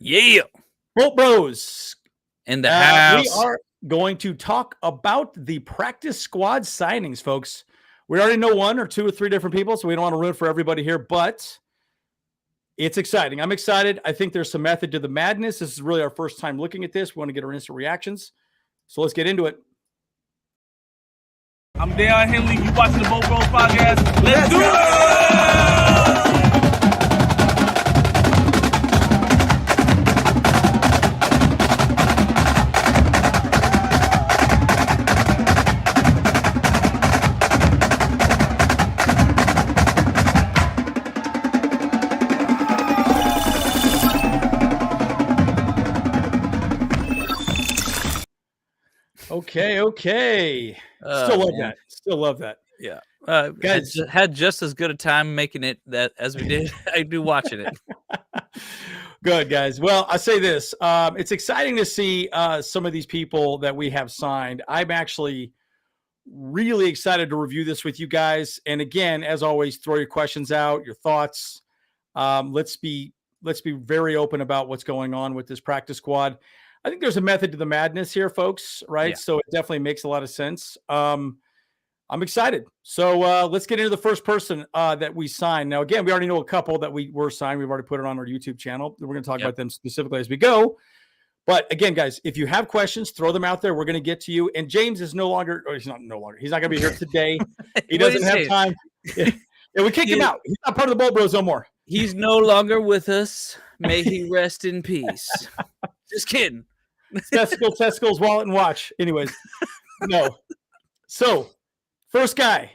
Yeah. Bolt Bros. In the house. We are going to talk about the practice squad signings, folks. We already know one or two or three different people, so we don't want to ruin it for everybody here, but it's exciting. I'm excited. I think there's some method to the madness. This is really our first time looking at this. We want to get our instant reactions. So let's get into it. I'm Dale Henley. You watching the Bolt Bros podcast. Let's do it! Okay. Still love that. Yeah. Guys, had just as good a time making it as we did. I do watching it. Good, guys. Well, I say this. It's exciting to see some of these people that we have signed. I'm actually really excited to review this with you guys. And again, as always, throw your questions out, your thoughts. Let's be very open about what's going on with this practice squad. I think there's a method to the madness here, folks, right? Yeah. So it definitely makes a lot of sense. I'm excited. So let's get into the first person that we signed. Now, again, we already know a couple that we were signed. We've already put it on our YouTube channel. We're going to talk about them specifically as we go. But again, guys, if you have questions, throw them out there. We're going to get to you. And James is no longer. He's not going to be here today. He doesn't have time. Yeah, we kicked him out. He's not part of the Bolt Bros no more. He's no longer with us. May he rest in peace. Just kidding. Testicles, wallet, and watch. Anyways, no. So, first guy,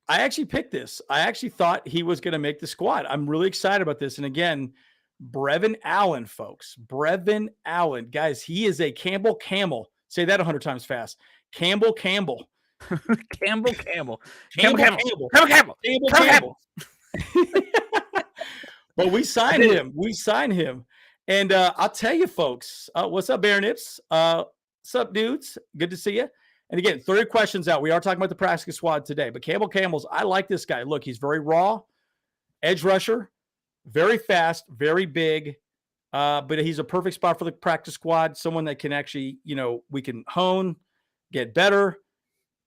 I actually picked this. I actually thought he was going to make the squad. I'm really excited about this. And again, Brevin Allen, folks. Brevin Allen. Guys, he is a Campbell Camel. Say that 100 times fast. Campbell. Campbell. But we signed him. And I'll tell you, folks, what's up, Baron Ips? What's up, dudes? Good to see you. And again, 30 questions out. We are talking about the practice squad today. But Campbell Camels, I like this guy. Look, he's very raw, edge rusher, very fast, very big. But he's a perfect spot for the practice squad. Someone that can actually, we can hone, get better.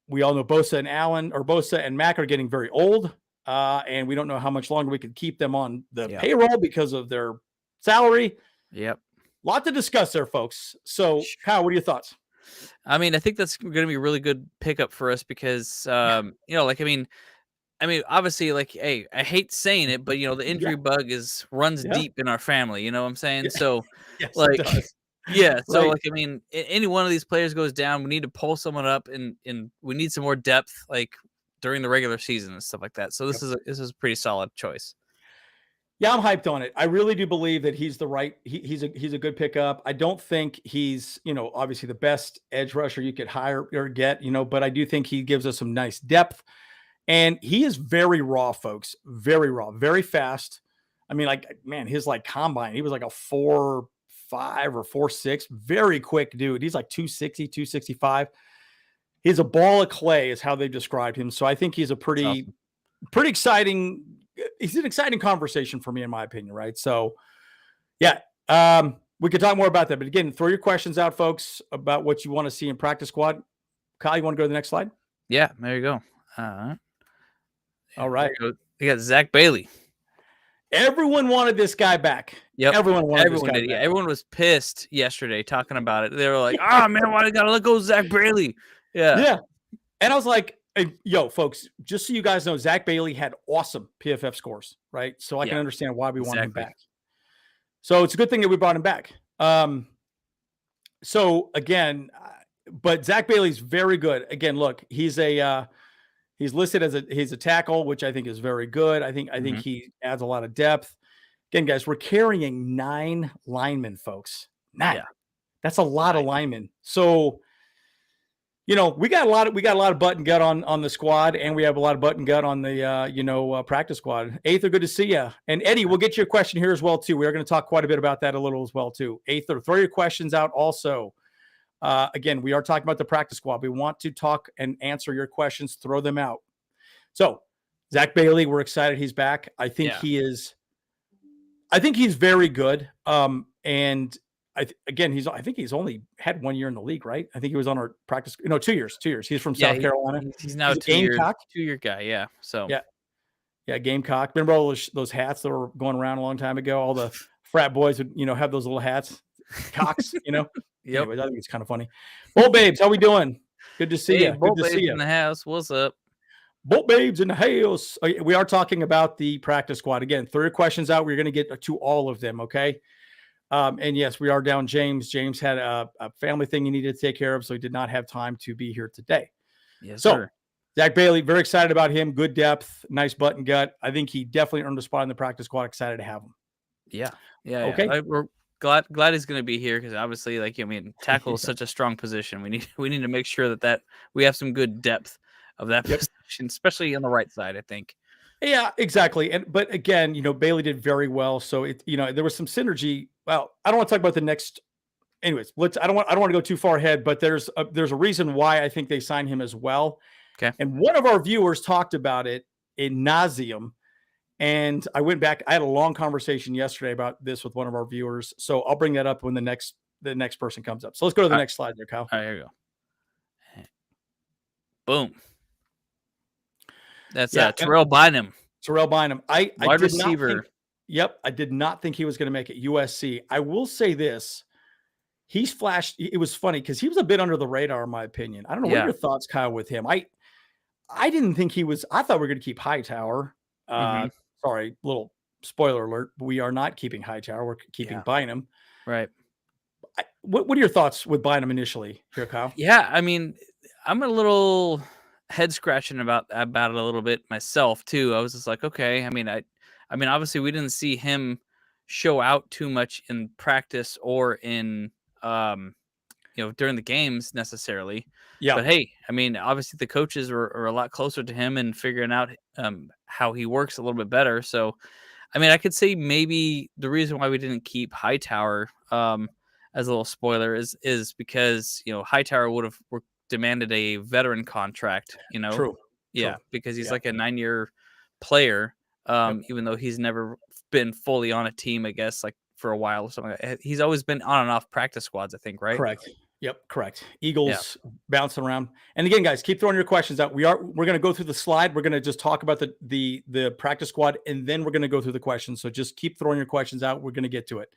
We all know Bosa and Mac are getting very old. And we don't know how much longer we can keep them on the payroll because of their salary. Yep. Lot to discuss there, folks. So, Kyle, what are your thoughts? I mean, I think that's going to be a really good pickup for us because, obviously, hey, I hate saying it, but the injury bug runs deep in our family. You know what I'm saying? So, So, any one of these players goes down, we need to pull someone up, and we need some more depth, during the regular season and stuff like that. So this is a pretty solid choice. Yeah, I'm hyped on it. I really do believe that he's the right. He's a good pickup. I don't think he's obviously the best edge rusher you could hire or get. But I do think he gives us some nice depth, and he is very raw, folks. Very raw, very fast. I mean, his combine. He was like a 4.5 or 4.6. Very quick dude. He's like 260, 265. He's a ball of clay, is how they described him. So I think he's a pretty exciting. He's an exciting conversation for me, in my opinion, right? So, yeah, we could talk more about that. But again, throw your questions out, folks, about what you want to see in practice squad. Kyle, you want to go to the next slide? Yeah, there you go. All right. We got Zach Bailey. Everyone wanted this guy back. Yep. Everyone did. Back. Yeah, everyone was pissed yesterday talking about it. They were like, "Oh man, why do you gotta let go of Zach Bailey?" Yeah. And I was like, yo, folks, just so you guys know, Zach Bailey had awesome PFF scores, right? So I can understand why we want him back. So it's a good thing that we brought him back. So again, but Zach Bailey's very good. Again, look, he's listed as he's a tackle, which I think is very good. I think he adds a lot of depth. Again, guys, we're carrying 9 linemen, folks. 9. Yeah. That's a lot of linemen. So we got a lot of butt and gut on the squad, and we have a lot of butt and gut on the practice squad. Aether, good to see you. And Eddie, we'll get your question here as well too. We are going to talk quite a bit about that a little as well too. Aether, throw your questions out also. Again, we are talking about the practice squad. We want to talk and answer your questions. Throw them out. So Zach Bailey, we're excited he's back. I think he's very good. And I think he's only had 1 year in the league, right? I think he was on our practice. No, 2 years. 2 years. He's from Yeah, South Carolina. he's now He's a a Gamecock. 2-year guy. Yeah. So Yeah, yeah, Gamecock. Remember all those hats that were going around a long time ago? All the frat boys would, have those little hats, cocks. Yep. Anyways, I think it's kind of funny. Bolt Babes, how we doing? Good to see Hey, you. Good Bolt to see Babes you. in the house. What's up? Bolt Babes in the house. We are talking about the practice squad again. 3 questions out. We're going to get to all of them. Okay. And yes, we are down James. James had a family thing he needed to take care of, so he did not have time to be here today. Yes, So, sir. Zach Bailey, very excited about him. Good depth, nice butt and gut. I think he definitely earned a spot in the practice squad. Excited to have him. Yeah. Yeah. Okay. Yeah. We're glad he's going to be here because obviously, tackle is such a strong position. We need to make sure that we have some good depth of that position, especially on the right side, I think. Yeah, exactly. But again, Bailey did very well. So there was some synergy. Well, I don't want to talk about the next. Anyways, I don't want to go too far ahead, but there's a reason why I think they signed him as well. Okay. And one of our viewers talked about it in nauseum. And I went back. I had a long conversation yesterday about this with one of our viewers. So I'll bring that up when the next person comes up. So let's go to the next slide there, Kyle. All right, here you go. Boom. That's Terrell Bynum. Terrell Bynum. Wide receiver. I did not think he was going to make it. USC. I will say this. He's flashed. It was funny because he was a bit under the radar, in my opinion. I don't know. What are your thoughts, Kyle, with him? I didn't think he was. I thought we were going to keep Hightower. Sorry, little spoiler alert. We are not keeping Hightower. We're keeping Bynum. Right. What are your thoughts with Bynum initially here, Kyle? Yeah, I mean, I'm a little head scratching about it a little bit myself too. I was just like, okay. I mean, obviously we didn't see him show out too much in practice or in during the games necessarily. Yeah. But hey, I mean, obviously the coaches are a lot closer to him and figuring out how he works a little bit better. So, I mean, I could say maybe the reason why we didn't keep Hightower as a little spoiler is because Hightower would have demanded a veteran contract. True. Yeah, because he's like a 9-year player, even though he's never been fully on a team, I guess, like for a while or something like that. He's always been on and off practice squads, I think, right? Correct. Yep, correct. Eagles bouncing around. And again, guys, keep throwing your questions out. We're going to go through the slide. We're going to just talk about the practice squad, and then we're going to go through the questions. So just keep throwing your questions out. We're going to get to it.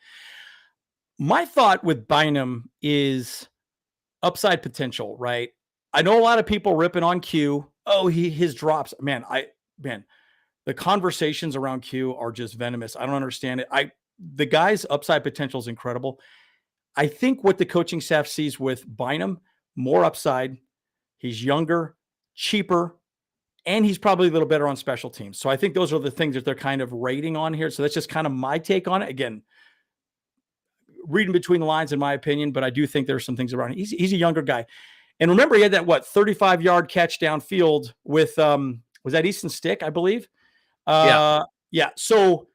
My thought with Bynum is upside potential, right? I know a lot of people ripping on Q. Oh, his drops. Man, the conversations around Q are just venomous. I don't understand it. The guy's upside potential is incredible. I think what the coaching staff sees with Bynum, more upside. He's younger, cheaper, and he's probably a little better on special teams. So I think those are the things that they're kind of rating on here. So that's just kind of my take on it. Again, reading between the lines, in my opinion, but I do think there's some things around. He's a younger guy. And remember, he had that 35-yard catch downfield with was that Easton Stick, I believe? Yeah. So,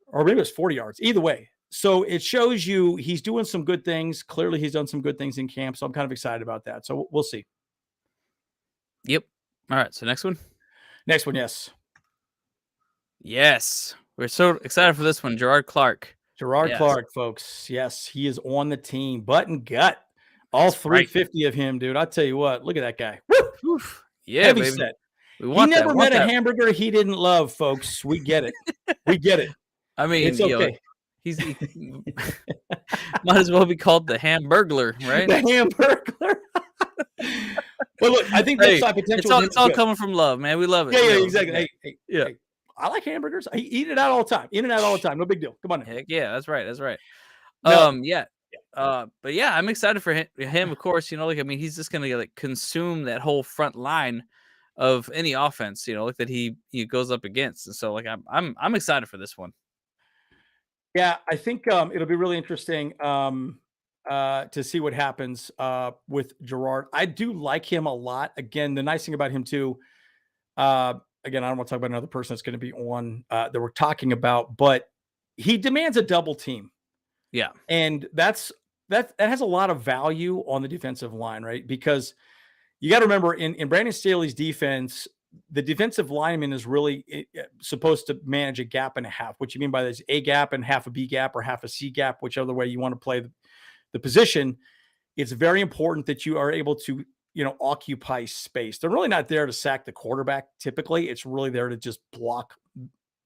or maybe it was 40 yards. Either way. So it shows you he's doing some good things. Clearly, he's done some good things in camp. So I'm kind of excited about that. So we'll see. Yep. All right. So next one. Next one, yes. Yes. We're so excited for this one. Gerard Clark. Clark, folks. Yes, he is on the team. Butt and gut. All 350 of him, dude. I'll tell you what. Look at that guy. Woo! Yeah, heavy baby. set. He never met a hamburger he didn't love, folks. We get it. We get it. I mean, it's okay. He might as well be called the Hamburglar, right? The Hamburglar. Well, look, I think that's potential. It's all coming from love, man. We love it. Yeah, exactly. Hey, I like hamburgers. I eat it out all the time. In and out all the time. No big deal. Come on. Heck yeah, that's right. No. But yeah, I'm excited for him. Of course, he's just gonna consume that whole front line of any offense, that he goes up against. And so, I'm excited for this one. Yeah, I think it'll be really interesting to see what happens with Gerard. I do like him a lot. Again, the nice thing about him too. Again, I don't want to talk about another person that's going to be on that we're talking about, but he demands a double team. Yeah, and that has a lot of value on the defensive line, right? Because you got to remember in Brandon Staley's defense, the defensive lineman is really supposed to manage a gap and a half. What you mean by this, a gap and half a B gap or half a C gap, whichever way you want to play the position. It's very important that you are able to, occupy space. They're really not there to sack the quarterback. Typically, it's really there to just block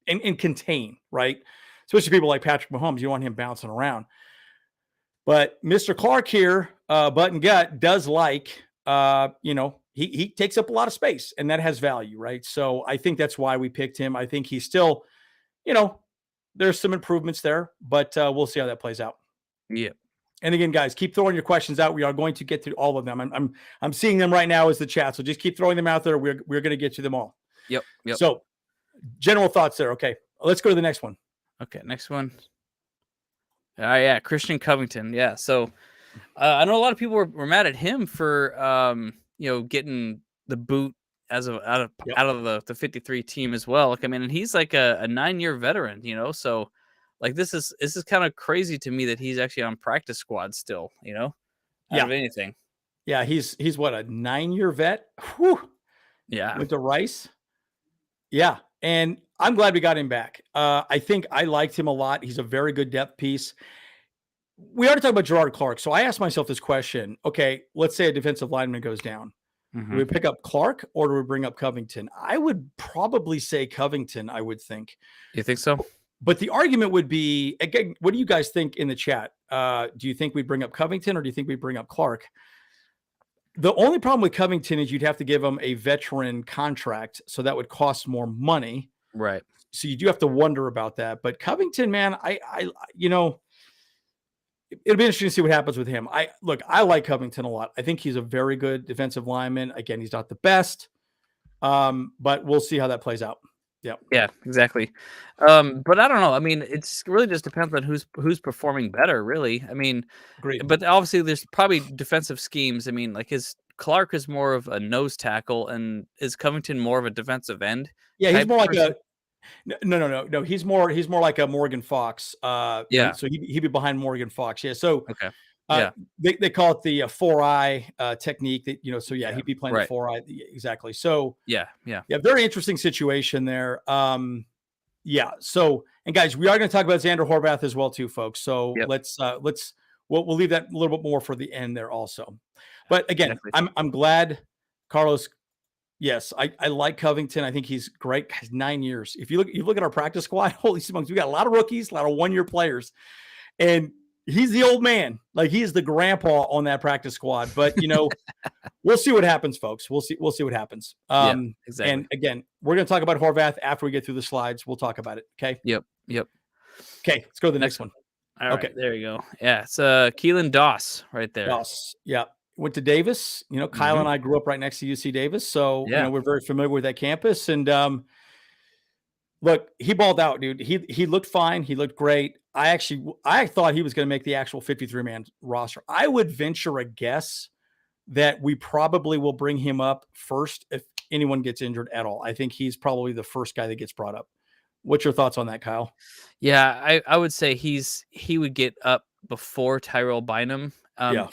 and contain, right? Especially people like Patrick Mahomes, you want him bouncing around. But Mr. Clark here, butt and gut, does like, he takes up a lot of space, and that has value, right? So I think that's why we picked him. I think he's still, there's some improvements there, but we'll see how that plays out. Yeah. And again, guys, keep throwing your questions out. We are going to get to all of them. I'm seeing them right now as the chat. So just keep throwing them out there. We're going to get to them all. Yep. So general thoughts there. Okay. Let's go to the next one. Okay. Next one. Yeah. Christian Covington. Yeah. So I know a lot of people were mad at him for, getting the boot out of the 53 team as well. Like, I mean, and he's like a 9-year veteran, so like this is kind of crazy to me that he's actually on practice squad still, out of anything. Yeah, he's what, a 9-year vet? Whew. Yeah. Went to Rice. Yeah, and I'm glad we got him back. I think I liked him a lot. He's a very good depth piece. We already talked about Gerard Clark, so I asked myself this question. Okay, let's say a defensive lineman goes down. Mm-hmm. Do we pick up Clark or do we bring up Covington? I would probably say Covington, I would think. You think so? But the argument would be, again, what do you guys think in the chat? Do you think we bring up Covington or do you think we bring up Clark? The only problem with Covington is you'd have to give him a veteran contract, so that would cost more money. Right. So you do have to wonder about that. But Covington, man, it'll be interesting to see what happens with him. I like Covington a lot. I think he's a very good defensive lineman. Again, he's not the best, but we'll see how that plays out. Yeah, exactly. But I don't know. I mean, it's really just depends on who's performing better, really. I mean, Great. But obviously there's probably defensive schemes. I mean, like Clark is more of a nose tackle, and is Covington more of a defensive end? Yeah, he's more like no. He's more like a Morgan Fox. Yeah. So he'd be behind Morgan Fox. Yeah. So okay. They call it the 4-eye technique that, so yeah, he'd be playing the 4-eye. Exactly. So yeah, very interesting situation there. Yeah. So, and guys, we are going to talk about Xander Horvath as well too, folks. So we'll leave that a little bit more for the end there also. But again, definitely. I'm glad Carlos. Yes, I like Covington. I think he's great. Guys, 9 years. If you look at our practice squad, holy smokes, we got a lot of rookies, a lot of 1-year players, and he's the old man. Like, he's the grandpa on that practice squad. But we'll see what happens, folks. We'll see what happens. Exactly. And again, we're going to talk about Horvath after we get through the slides. We'll talk about it. Okay. Yep. Okay, let's go to the next one. All right, there you go. Yeah, it's Keelan Doss right there. Doss. Yeah. Went to Davis. Kyle and I grew up right next to UC Davis, so we're very familiar with that campus. And look, he balled out, dude. He looked fine. He looked great. I thought he was going to make the actual 53-man roster. I would venture a guess that we probably will bring him up first if anyone gets injured at all. I think he's probably the first guy that gets brought up. What's your thoughts on that, Kyle? Yeah, I would say he would get up before Tyrell Bynum.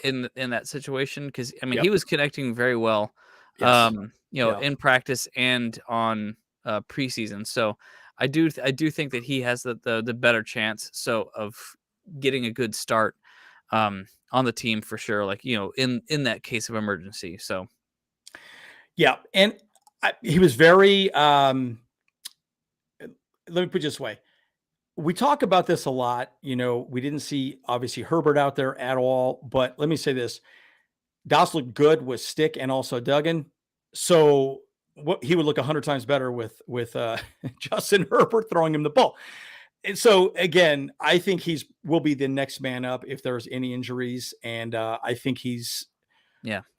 In that situation, because I mean he was connecting very well, in practice and on preseason. So I do think that he has the better chance of getting a good start on the team for sure. Like in that case of emergency. So yeah, and he was very. Let me put it this way. We talk about this a lot. We didn't see, obviously, Herbert out there at all. But let me say this. Doss looked good with Stick and also Duggan. So he would look 100 times better with Justin Herbert throwing him the ball. And so, again, I think will be the next man up if there's any injuries. And I think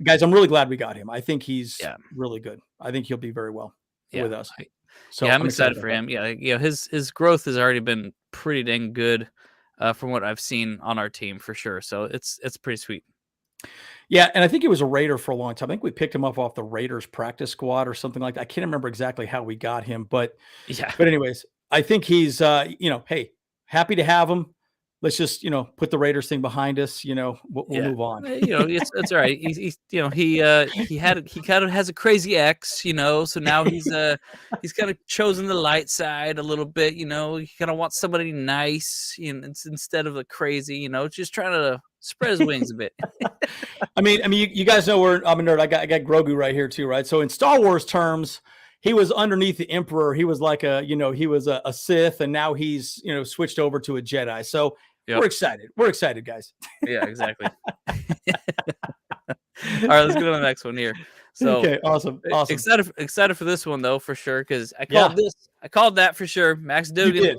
guys, I'm really glad we got him. I think he's really good. I think he'll be very well with us. So I'm excited for him. Yeah, his growth has already been pretty dang good from what I've seen on our team for sure. So it's pretty sweet. Yeah, and I think he was a Raider for a long time. I think we picked him up off the Raiders practice squad or something like that. I can't remember exactly how we got him, but anyways, I think he's hey, happy to have him. let's just, put the Raiders thing behind us. We'll Yeah. move on. It's all right. He's he kind of has a crazy ex, so now he's kind of chosen the light side a little bit, he kind of wants somebody nice, instead of the crazy, just trying to spread his wings a bit. I mean, you guys know I'm a nerd. I got Grogu right here too, right? So in Star Wars terms, he was underneath the Emperor. He was like he was a Sith, and now he's, switched over to a Jedi. So Yep. we're excited. We're excited, guys. Yeah, exactly. All right, let's go to the next one here. So okay, awesome. Excited for this one though, for sure, because I called that for sure. Max Duggan. You did.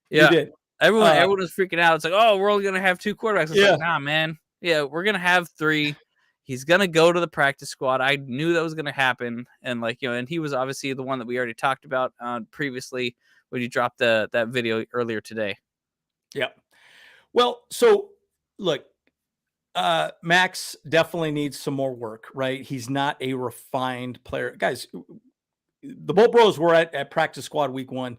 Yeah. You did. Everyone was freaking out. It's like, oh, we're only gonna have 2 quarterbacks. It's Yeah. like, nah, man. Yeah, we're gonna have 3. He's gonna go to the practice squad. I knew that was gonna happen, and and he was obviously the one that we already talked about previously when you dropped that video earlier today. Yeah. Well, so look, Max definitely needs some more work, right? He's not a refined player. Guys, the Bolt Bros were at practice squad week 1.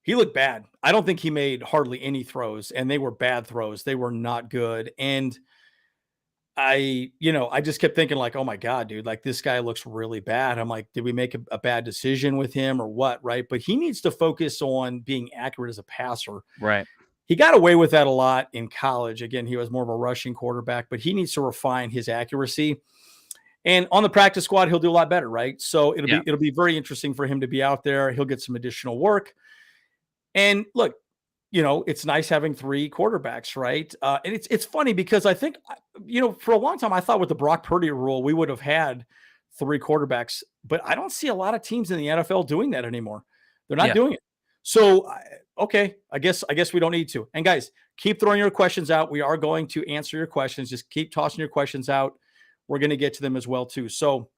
He looked bad. I don't think he made hardly any throws, and they were bad throws. They were not good. And I just kept thinking like, oh my God, dude, like this guy looks really bad. I'm like, did we make a bad decision with him or what? Right. But he needs to focus on being accurate as a passer. Right. He got away with that a lot in college. Again, he was more of a rushing quarterback, but he needs to refine his accuracy. And on the practice squad, he'll do a lot better, right? So it'll be very interesting for him to be out there. He'll get some additional work. And look, it's nice having 3 quarterbacks, right? And it's funny because I think, for a long time, I thought with the Brock Purdy rule, we would have had 3 quarterbacks, but I don't see a lot of teams in the NFL doing that anymore. They're not doing it. So, okay, I guess we don't need to. And guys, keep throwing your questions out. We are going to answer your questions. Just keep tossing your questions out. We're going to get to them as well too. So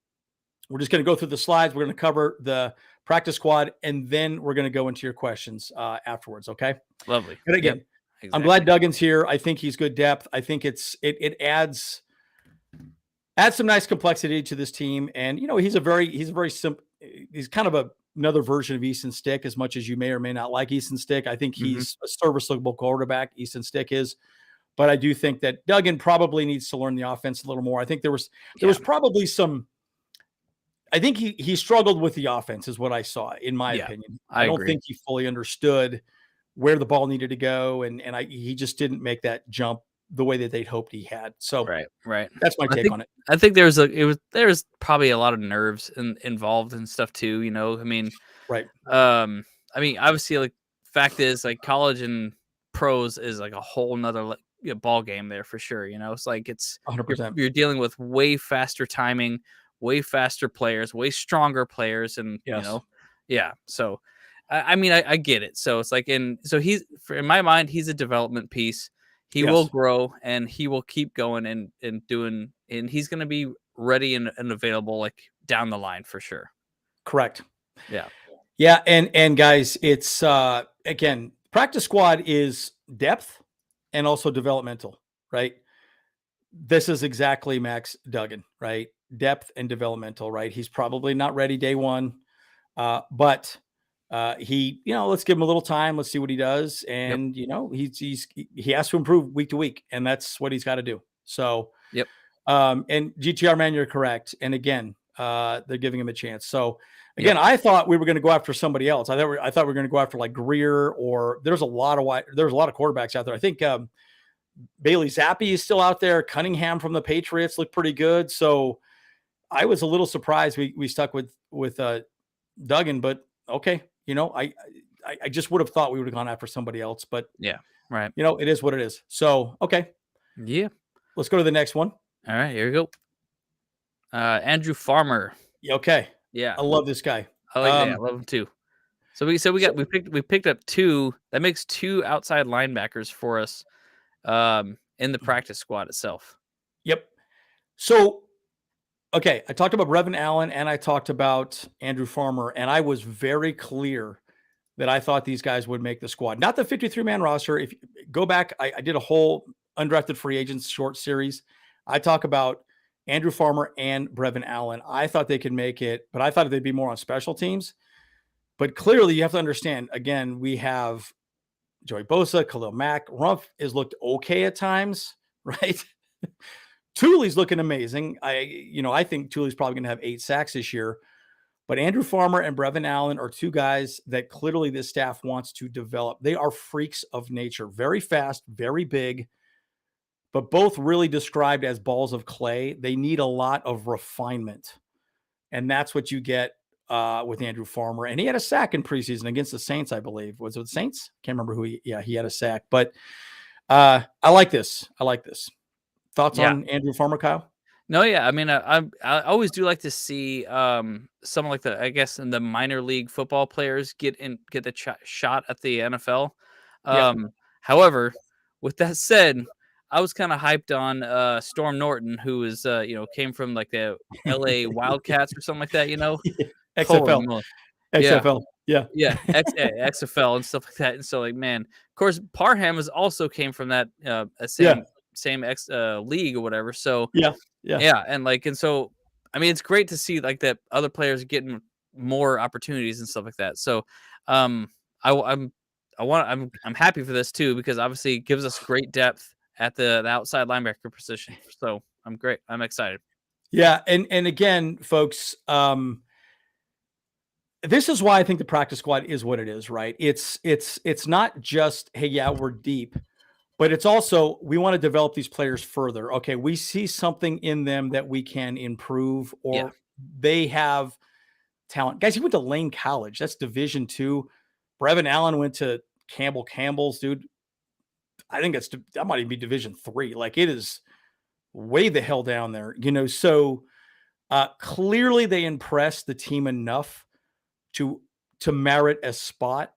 we're just going to go through the slides. We're going to cover the practice squad, and then we're going to go into your questions afterwards. Okay. Lovely. And again, exactly. I'm glad Duggan's here. I think he's good depth. I think it adds some nice complexity to this team. And, he's very simple. He's kind of another version of Easton Stick, as much as you may or may not like Easton Stick. I think he's a serviceable quarterback. Easton Stick is, but I do think that Duggan probably needs to learn the offense a little more. I think there was probably I think he struggled with the offense is what I saw, in my opinion. I don't think he fully understood where the ball needed to go. And he just didn't make that jump the way that they'd hoped he had. So right. That's my take on it. I think there's probably a lot of nerves involved and stuff too. Right. Obviously, like, fact is, like, college and pros is like a whole nother ball game there for sure. It's like it's 100%. You're dealing with way faster timing, way faster players, way stronger players, and So, I get it. So it's like, in my mind, he's a development piece. He will grow, and he will keep going and doing, and he's going to be ready and available, like, down the line for sure. Correct. Yeah. Yeah. And guys, it's again, practice squad is depth and also developmental, right? This is exactly Max Duggan, right? Depth and developmental, right? He's probably not ready day one, but he, let's give him a little time. Let's see what he does. And, he has to improve week to week, and that's what he's got to do. So, and GTR, man, you're correct. And again, they're giving him a chance. So again, I thought we were going to go after somebody else. I thought we were going to go after like Greer, or there's a lot of quarterbacks out there. I think Bailey Zappi is still out there. Cunningham from the Patriots looked pretty good. So I was a little surprised we stuck with Duggan, but okay. I just would have thought we would have gone after somebody else, but right. It is what it is. So, okay. Yeah. Let's go to the next one. All right, here we go. Andrew Farmer. Okay. Yeah. I love this guy. I love him too. So we picked up 2. That makes 2 outside linebackers for us in the practice squad itself. Yep. So, okay, I talked about Brevin Allen and I talked about Andrew Farmer, and I was very clear that I thought these guys would make the squad. Not the 53-man roster. If you go back, I did a whole undrafted free agents short series. I talk about Andrew Farmer and Brevin Allen. I thought they could make it, but I thought they'd be more on special teams. But clearly you have to understand, again, we have Joey Bosa, Khalil Mack. Rumph has looked okay at times, right? Thule's looking amazing. I think Thule's probably going to have 8 sacks this year. But Andrew Farmer and Brevin Allen are 2 guys that clearly this staff wants to develop. They are freaks of nature, very fast, very big, but both really described as balls of clay. They need a lot of refinement. And that's what you get with Andrew Farmer. And he had a sack in preseason against the Saints, I believe. Was it the Saints? Can't remember who he had a sack. But I like this. Thoughts on Andrew Farmer, Kyle? No, yeah. I mean, I always do like to see someone like in the minor league football players get the shot at the NFL. However, with that said, I was kind of hyped on Storm Norton, who is came from like the LA Wildcats or something like that. XFL. XFL. Yeah. XFL and stuff like that. And so, like, man, of course, Parham has also came from that same league or whatever. So and so I mean, it's great to see like that other players getting more opportunities and stuff like that. So I'm happy for this too, because obviously it gives us great depth at the outside linebacker position. So I'm excited. Yeah, and again, folks, this is why I think the practice squad is what it is, right? It's not just, hey, yeah, we're deep. But it's also, we want to develop these players further. Okay, we see something in them that we can improve, or they have talent. Guys, he went to Lane College. That's Division II. Brevin Allen went to Campbell's, dude. I think that might even be Division III. Like, it is way the hell down there. So clearly they impressed the team enough to merit a spot.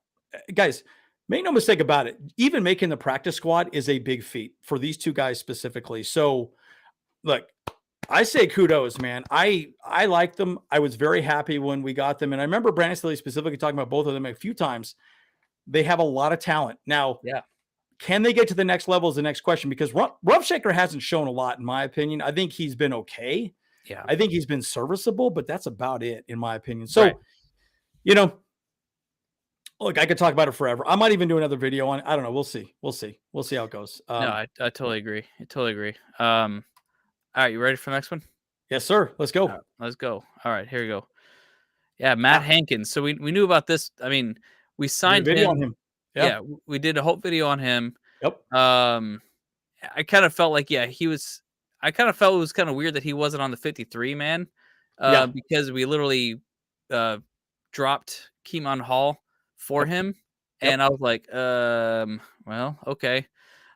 Guys, make no mistake about it. Even making the practice squad is a big feat for these 2 guys specifically. So, look, I say kudos, man. I like them. I was very happy when we got them. And I remember Brandon Staley specifically talking about both of them a few times. They have a lot of talent. Now, can they get to the next level is the next question, because Rumph hasn't shown a lot, in my opinion. I think he's been okay. Yeah. I think he's been serviceable, but that's about it, in my opinion. So, look, I could talk about it forever. I might even do another video on it. I don't know. We'll see. We'll see how it goes. No, I totally agree. All right, you ready for the next one? Yes, sir. Let's go. Let's go. All right, here we go. Yeah, Matt Hankins. So we knew about this. I mean, we signed video him. on him. Yeah, we did a whole video on him. Yep. I kind of felt like, I kind of felt it was kind of weird that he wasn't on the 53 man. Because we literally dropped Keemon Hall for him. And I was like, well, okay.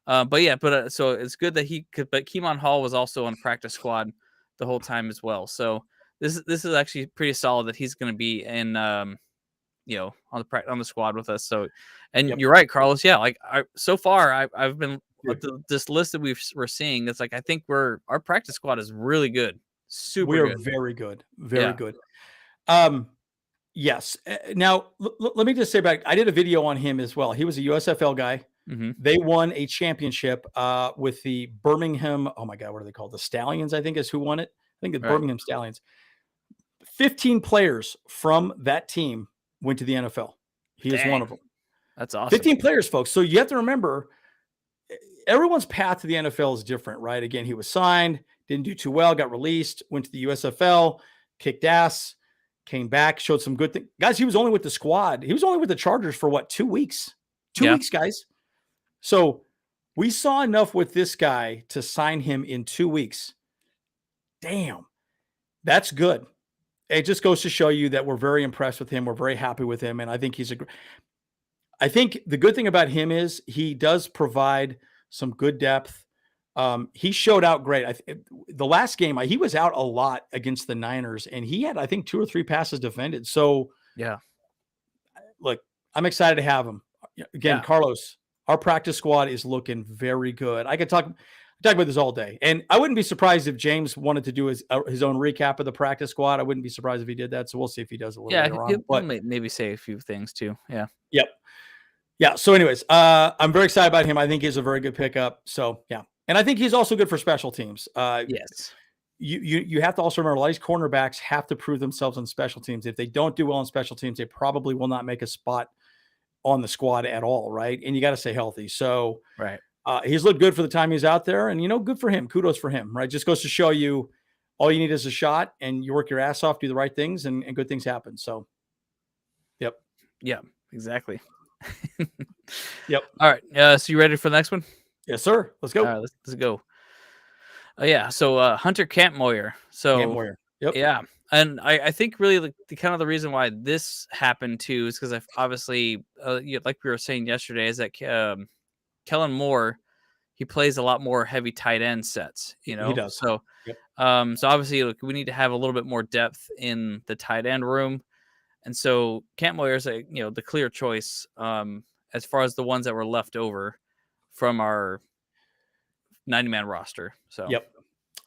So it's good that but Keemon Hall was also on the practice squad the whole time as well. So this is actually pretty solid that he's going to be in, on the squad with us. So, and you're right, Carlos. Yeah. Like so far I've been with this list that we're seeing. It's like, I think our practice squad is really good. We are very good. Very good. Yes. Now let me just say back. I did a video on him as well. He was a USFL guy. Mm-hmm. They won a championship with the Birmingham. Oh my God, what are they called? The Stallions, I think, is who won it. I think the Birmingham Stallions. 15 players from that team went to the NFL. He is one of them. That's awesome. 15 players, folks. So you have to remember, everyone's path to the NFL is different, right? Again, he was signed, didn't do too well, got released, went to the USFL, kicked ass, came back, showed some good things. Guys, he was only with the squad. He was only with the Chargers for 2 weeks? 2 weeks, guys. So we saw enough with this guy to sign him in 2 weeks. Damn, that's good. It just goes to show you that we're very impressed with him. We're very happy with him. And I think I think the good thing about him is he does provide some good depth. He showed out great. The last game, he was out a lot against the Niners, and he had, I think, 2 or 3 passes defended. So, look, I'm excited to have him. Again, Carlos, our practice squad is looking very good. I could talk about this all day, and I wouldn't be surprised if James wanted to do his own recap of the practice squad. I wouldn't be surprised if he did that. So we'll see if he does a little later on. But maybe say a few things too. Yeah. Yep. Yeah. So, anyways, I'm very excited about him. I think he's a very good pickup. So, yeah. And I think he's also good for special teams. Yes. You have to also remember, a lot of these cornerbacks have to prove themselves on special teams. If they don't do well on special teams, they probably will not make a spot on the squad at all, right? And you got to stay healthy. So Right. he's looked good for the time he's out there, and good for him. Kudos for him, right? Just goes to show you, all you need is a shot, and you work your ass off, do the right things, and good things happen. So, yep. Yeah, exactly. Yep. All right. So you ready for the next one? Yes, sir. Let's go. All right, let's go. Yeah. So Hunter Kampmoyer. So Camp Warrior. Yep. yeah, and I think really the kind of the reason why this happened too is because I've obviously like we were saying yesterday is that Kellen Moore, he plays a lot more heavy tight end sets. He does. So Yep. so obviously look, we need to have a little bit more depth in the tight end room. And so Kampmoyer is the clear choice as far as the ones that were left over from our 90-man roster. So Yep.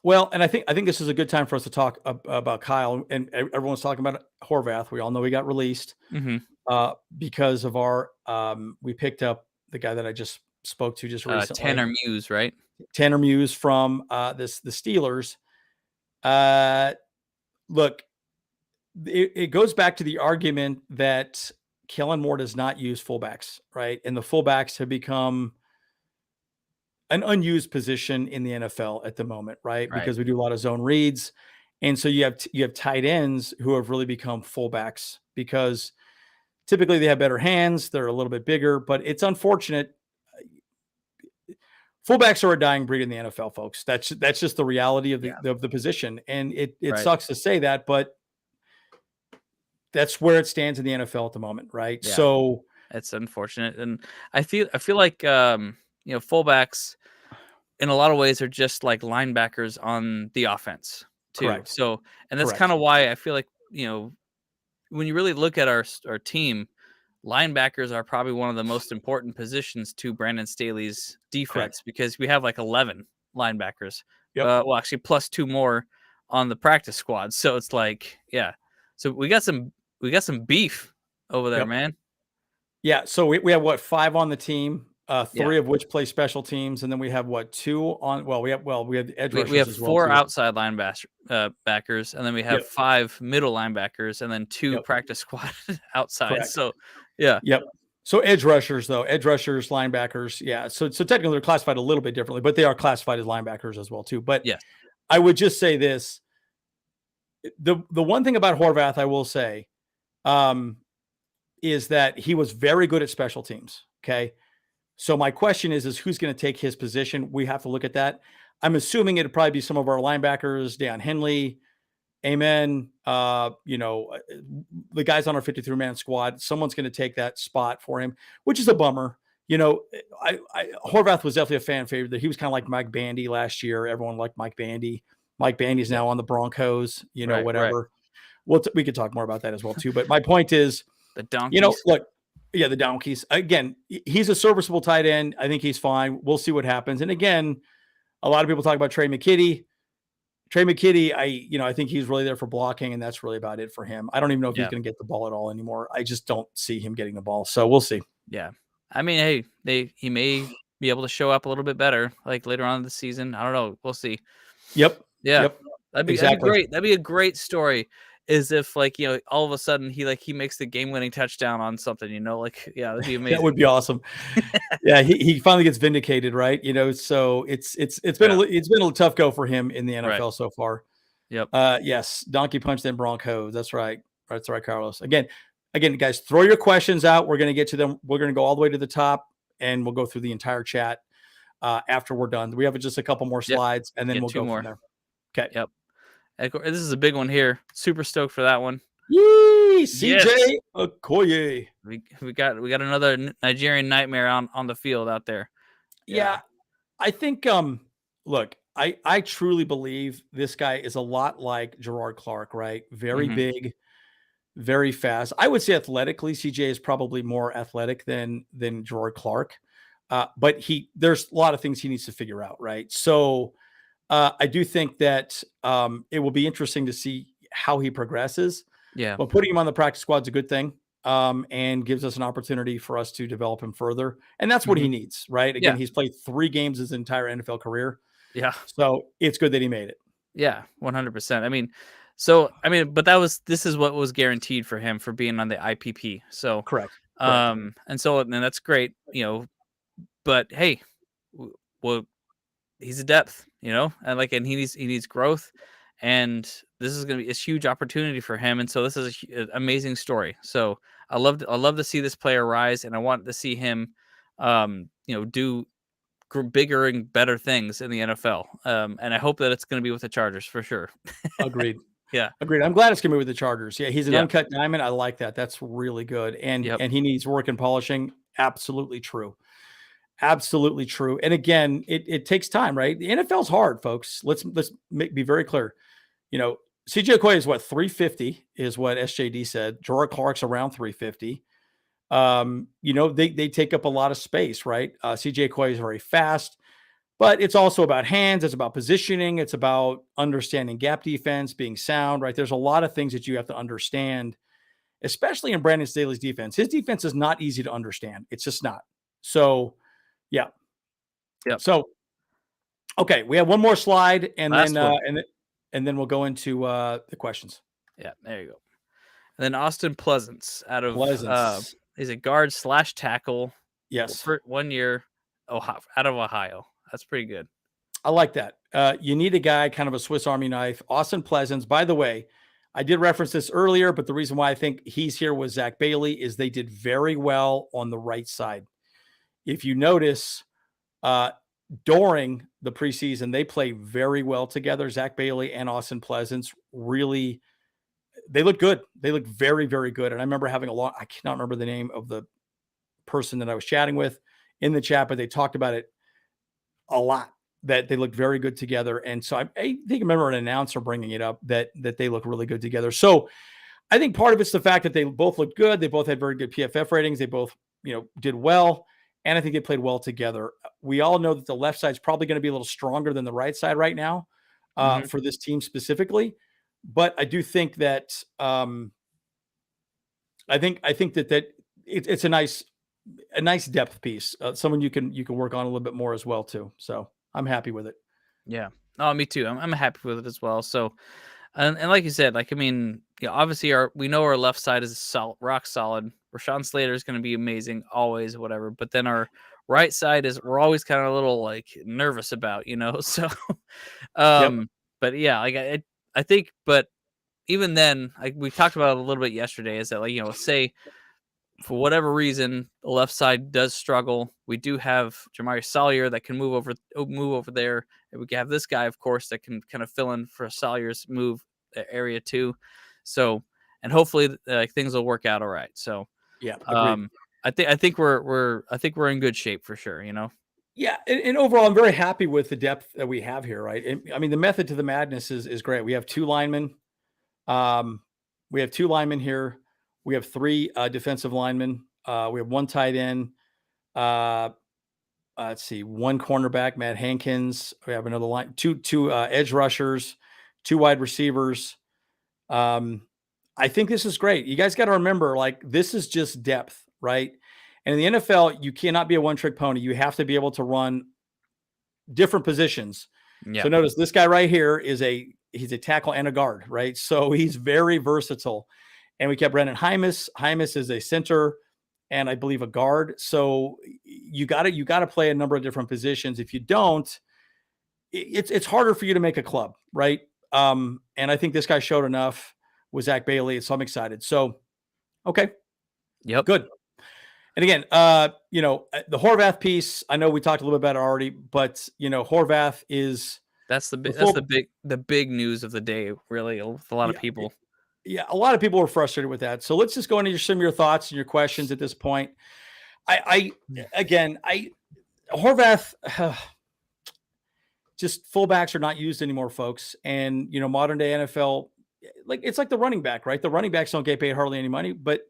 Well, and I think this is a good time for us to talk about Kyle, and everyone's talking about Horvath. We all know he got released because of our we picked up the guy that I just spoke to just recently, Tanner Muse, right? Tanner Muse from the Steelers. Look, it goes back to the argument that Kellen Moore does not use fullbacks, right? And the fullbacks have become an unused position in the NFL at the moment, right? Because we do a lot of zone reads. And so you have tight ends who have really become fullbacks because typically they have better hands. They're a little bit bigger, but it's unfortunate. Fullbacks are a dying breed in the NFL, folks. That's just the reality of the position. And it sucks to say that, but that's where it stands in the NFL at the moment, right? Yeah. So it's unfortunate. And I feel like fullbacks in a lot of ways are just like linebackers on the offense too. Correct. So, and that's kind of why I feel like, when you really look at our team, linebackers are probably one of the most important positions to Brandon Staley's defense because we have like 11 linebackers. Yep. Well, actually plus 2 more on the practice squad. So it's like, yeah. So we got some beef over there, man. Yeah. So we have 5 on the team, 3 of which play special teams, and then we have 2 on. Well, we have the edge rushers. We have as 4 too. outside backers, and then we have 5 middle linebackers, and then 2 practice squad outside. Correct. So, yeah. Yep. So edge rushers, linebackers. Yeah. So technically they're classified a little bit differently, but they are classified as linebackers as well too. But yes, I would just say this. The one thing about Horvath I will say is that he was very good at special teams. Okay. So my question is who's going to take his position? We have to look at that. I'm assuming it'd probably be some of our linebackers, Deion Henley, Amen. The guys on our 53-man squad, someone's going to take that spot for him, which is a bummer. Horvath was definitely a fan favorite. He was kind of like Mike Bandy last year. Everyone liked Mike Bandy. Mike Bandy's now on the Broncos, whatever. Right. We could talk more about that as well too. But my point is the Donkeys. The Donkeys. Again, he's a serviceable tight end. I think he's fine. We'll see what happens. And again, a lot of people talk about Trey McKitty. I think he's really there for blocking, and that's really about it for him. I don't even know if he's going to get the ball at all anymore. I just don't see him getting the ball. So we'll see. Yeah. I mean, hey, he may be able to show up a little bit better, like later on in the season. I don't know. We'll see. Yep. Yeah. Yep. That'd be great. That'd be a great story. Is if all of a sudden he makes the game-winning touchdown on something, that'd be amazing. That would be awesome. Yeah, he finally gets vindicated, right? So it's been a tough go for him in the NFL so far. Yep. Yes, donkey punch then Broncos. That's right. That's right, Carlos. Again, guys, throw your questions out. We're going to get to them. We're going to go all the way to the top, and we'll go through the entire chat after we're done. We have just a couple more slides, and then we'll go from there. Okay. Yep. This is a big one here. Super stoked for that one. Yee! CJ Okoye. We got another Nigerian nightmare on the field out there. Yeah. I think look, I truly believe this guy is a lot like Gerard Clark, right? Very big, very fast. I would say athletically, CJ is probably more athletic than Gerard Clark. But there's a lot of things he needs to figure out, right? So I do think that it will be interesting to see how he progresses. Yeah. But putting him on the practice squad is a good thing and gives us an opportunity for us to develop him further. And that's what he needs, right? Again, he's played 3 games his entire NFL career. Yeah. So it's good that he made it. Yeah, 100%. But this is what was guaranteed for him for being on the IPP. So correct. And that's great, but hey, well, he's a depth, and he needs growth, and this is going to be a huge opportunity for him. And so this is an amazing story. So I love to see this player rise, and I want to see him, do bigger and better things in the NFL. And I hope that it's going to be with the Chargers for sure. Agreed. Yeah. Agreed. I'm glad it's gonna be with the Chargers. Yeah, he's an Yeah. uncut diamond. I like that. That's really good. And Yep. and he needs work and polishing. Absolutely true. Absolutely true. And again, it takes time, right? The NFL's hard, folks. Let's be very clear. CJ Okoye is what 350 is what SJD said. Jorah Clark's around 350. They take up a lot of space, right? CJ Okoye is very fast. But it's also about hands. It's about positioning. It's about understanding gap defense, being sound, right? There's a lot of things that you have to understand, especially in Brandon Staley's defense. His defense is not easy to understand. It's just not. So, yeah. Yep. So, okay, we have one more slide, and Last then one. and then we'll go into the questions. Yeah, there you go. And then Austin Pleasance out of Pleasance. is a guard / tackle. Yes. For 1 year, out of Ohio. That's pretty good. I like that. You need a guy, kind of a Swiss Army knife. Austin Pleasance, by the way, I did reference this earlier, but the reason why I think he's here with Zach Bailey is they did very well on the right side. If you notice, during the preseason, they play very well together. Zach Bailey and Austin Pleasance really, they look good. They look very, very good. And I remember having I cannot remember the name of the person that I was chatting with in the chat, but they talked about it a lot, that they look very good together. And so I think I remember an announcer bringing it up that they look really good together. So I think part of it's the fact that they both look good. They both had very good PFF ratings. They both, did well. And I think they played well together. We all know that the left side is probably going to be a little stronger than the right side right now for this team specifically. But I do think that I think that it's a nice depth piece, someone you can work on a little bit more as well too. So I'm happy with it. Yeah. Oh, me too. I'm happy with it as well. So, and like you said, obviously we know our left side is rock solid. Rashawn Slater is going to be amazing always, whatever. But then our right side we're always kind of a little nervous about, So, but yeah, I think, but even then, we talked about it a little bit yesterday, is that say, for whatever reason, the left side does struggle. We do have Jamari Salyer that can move over there. And we have this guy, of course, that can kind of fill in for Salyer's move area too. So, and hopefully things will work out all right. So, yeah, I think we're in good shape for sure. Yeah, and overall, I'm very happy with the depth that we have here. Right, I mean, the method to the madness is great. We have 2 linemen. We have 2 linemen here. We have 3 defensive linemen. We have 1 tight end. Let's see, 1 cornerback, Matt Hankins. We have another line, two edge rushers, 2 wide receivers. I think this is great. You guys got to remember, this is just depth, right? And in the NFL, you cannot be a one-trick pony. You have to be able to run different positions. Yeah. So notice this guy right here he's a tackle and a guard, right? So he's very versatile. And we kept Brandon Hymus. Hymus is a center and I believe a guard. So you got to play a number of different positions. If you don't, it's harder for you to make a club, right? And I think this guy showed enough with Zach Bailey, so I'm excited. So, okay, yep, good. And again, the Horvath piece, I know we talked a little bit about it already, but Horvath is that's the big news of the day, really, with a lot of people. Yeah, a lot of people were frustrated with that. So let's just go into some of your thoughts and your questions at this point. Horvath, just fullbacks are not used anymore, folks. And modern day NFL, it's like the running back, right? The running backs don't get paid hardly any money, but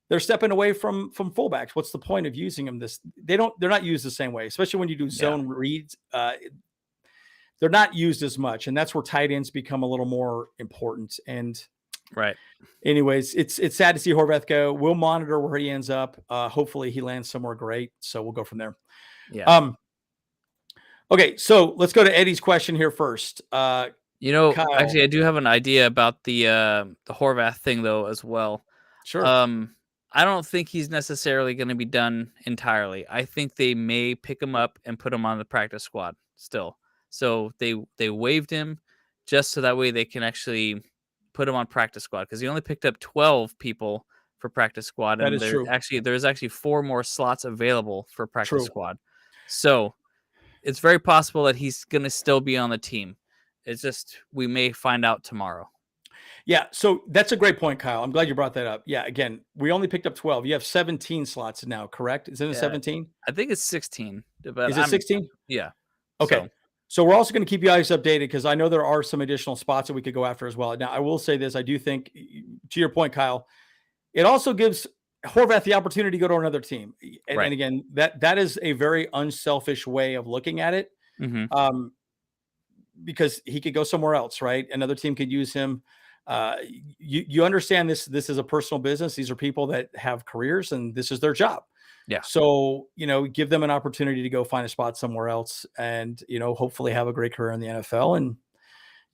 they're stepping away from fullbacks. What's the point of using them? They're not used the same way, especially when you do zone reads. They're not used as much, and that's where tight ends become a little more important. And right. Anyways, it's sad to see Horvath go. We'll monitor where he ends up. Hopefully he lands somewhere great. So we'll go from there. Yeah. Okay. So let's go to Eddie's question here first. Kyle, actually, I do have an idea about the Horvath thing though, as well. Sure. I don't think he's necessarily going to be done entirely. I think they may pick him up and put him on the practice squad still. So they waived him just so that way they can actually put him on practice squad because he only picked up 12 people for practice squad, That and is true. there's actually 4 more slots available for practice True. squad. So it's very possible that he's going to still be on the team. It's just we may find out tomorrow. Yeah, so that's a great point, Kyle. I'm glad you brought that up. Yeah, again, we only picked up 12. You have 17 slots now, correct? Isn't it Yeah, 17? I think it's 16. But Is it 16? Yeah. Okay. So we're also going to keep you guys updated because I know there are some additional spots that we could go after as well. Now, I will say this. I do think, to your point, Kyle, it also gives Horvath the opportunity to go to another team. And, Right. and again, that is a very unselfish way of looking at it. Mm-hmm. Because he could go somewhere else, right? Another team could use him. You understand this is a personal business. These are people that have careers and this is their job. Yeah. So, give them an opportunity to go find a spot somewhere else and, hopefully have a great career in the NFL. And,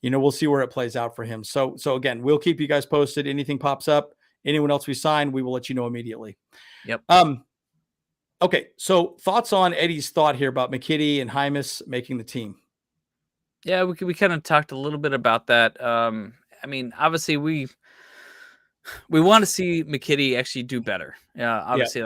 we'll see where it plays out for him. So again, we'll keep you guys posted. Anything pops up, anyone else we sign, we will let you know immediately. Yep. Okay. So thoughts on Eddie's thought here about McKitty and Hymas making the team. Yeah, we kind of talked a little bit about that. I mean, obviously we want to see McKitty actually do better. Obviously,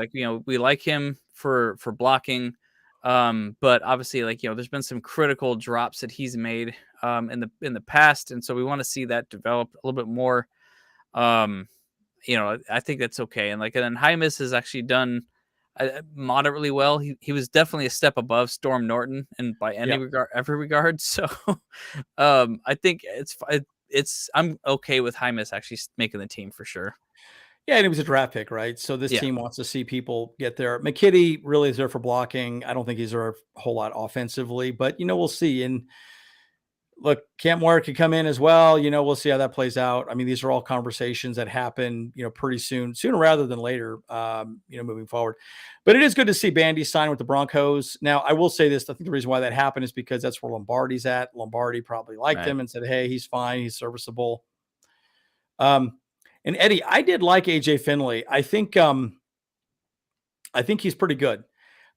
we like him for blocking, but obviously, there's been some critical drops that he's made in the past, and so we want to see that develop a little bit more. I think that's okay, and then Hymas has actually done moderately well. He was definitely a step above Storm Norton, and by every regard. So, I think I'm okay with Hymas actually making the team for sure. Yeah, and he was a draft pick, right? So this team wants to see people get there. McKitty really is there for blocking. I don't think he's there a whole lot offensively, but we'll see. And look, Cam Moore could come in as well. We'll see how that plays out. I mean, these are all conversations that happen, pretty sooner rather than later, moving forward. But it is good to see Bandy sign with the Broncos. Now, I will say this. I think the reason why that happened is because that's where Lombardi's at. Lombardi probably liked him and said, hey, he's fine. He's serviceable. And Eddie, I did like AJ Finley. I think he's pretty good.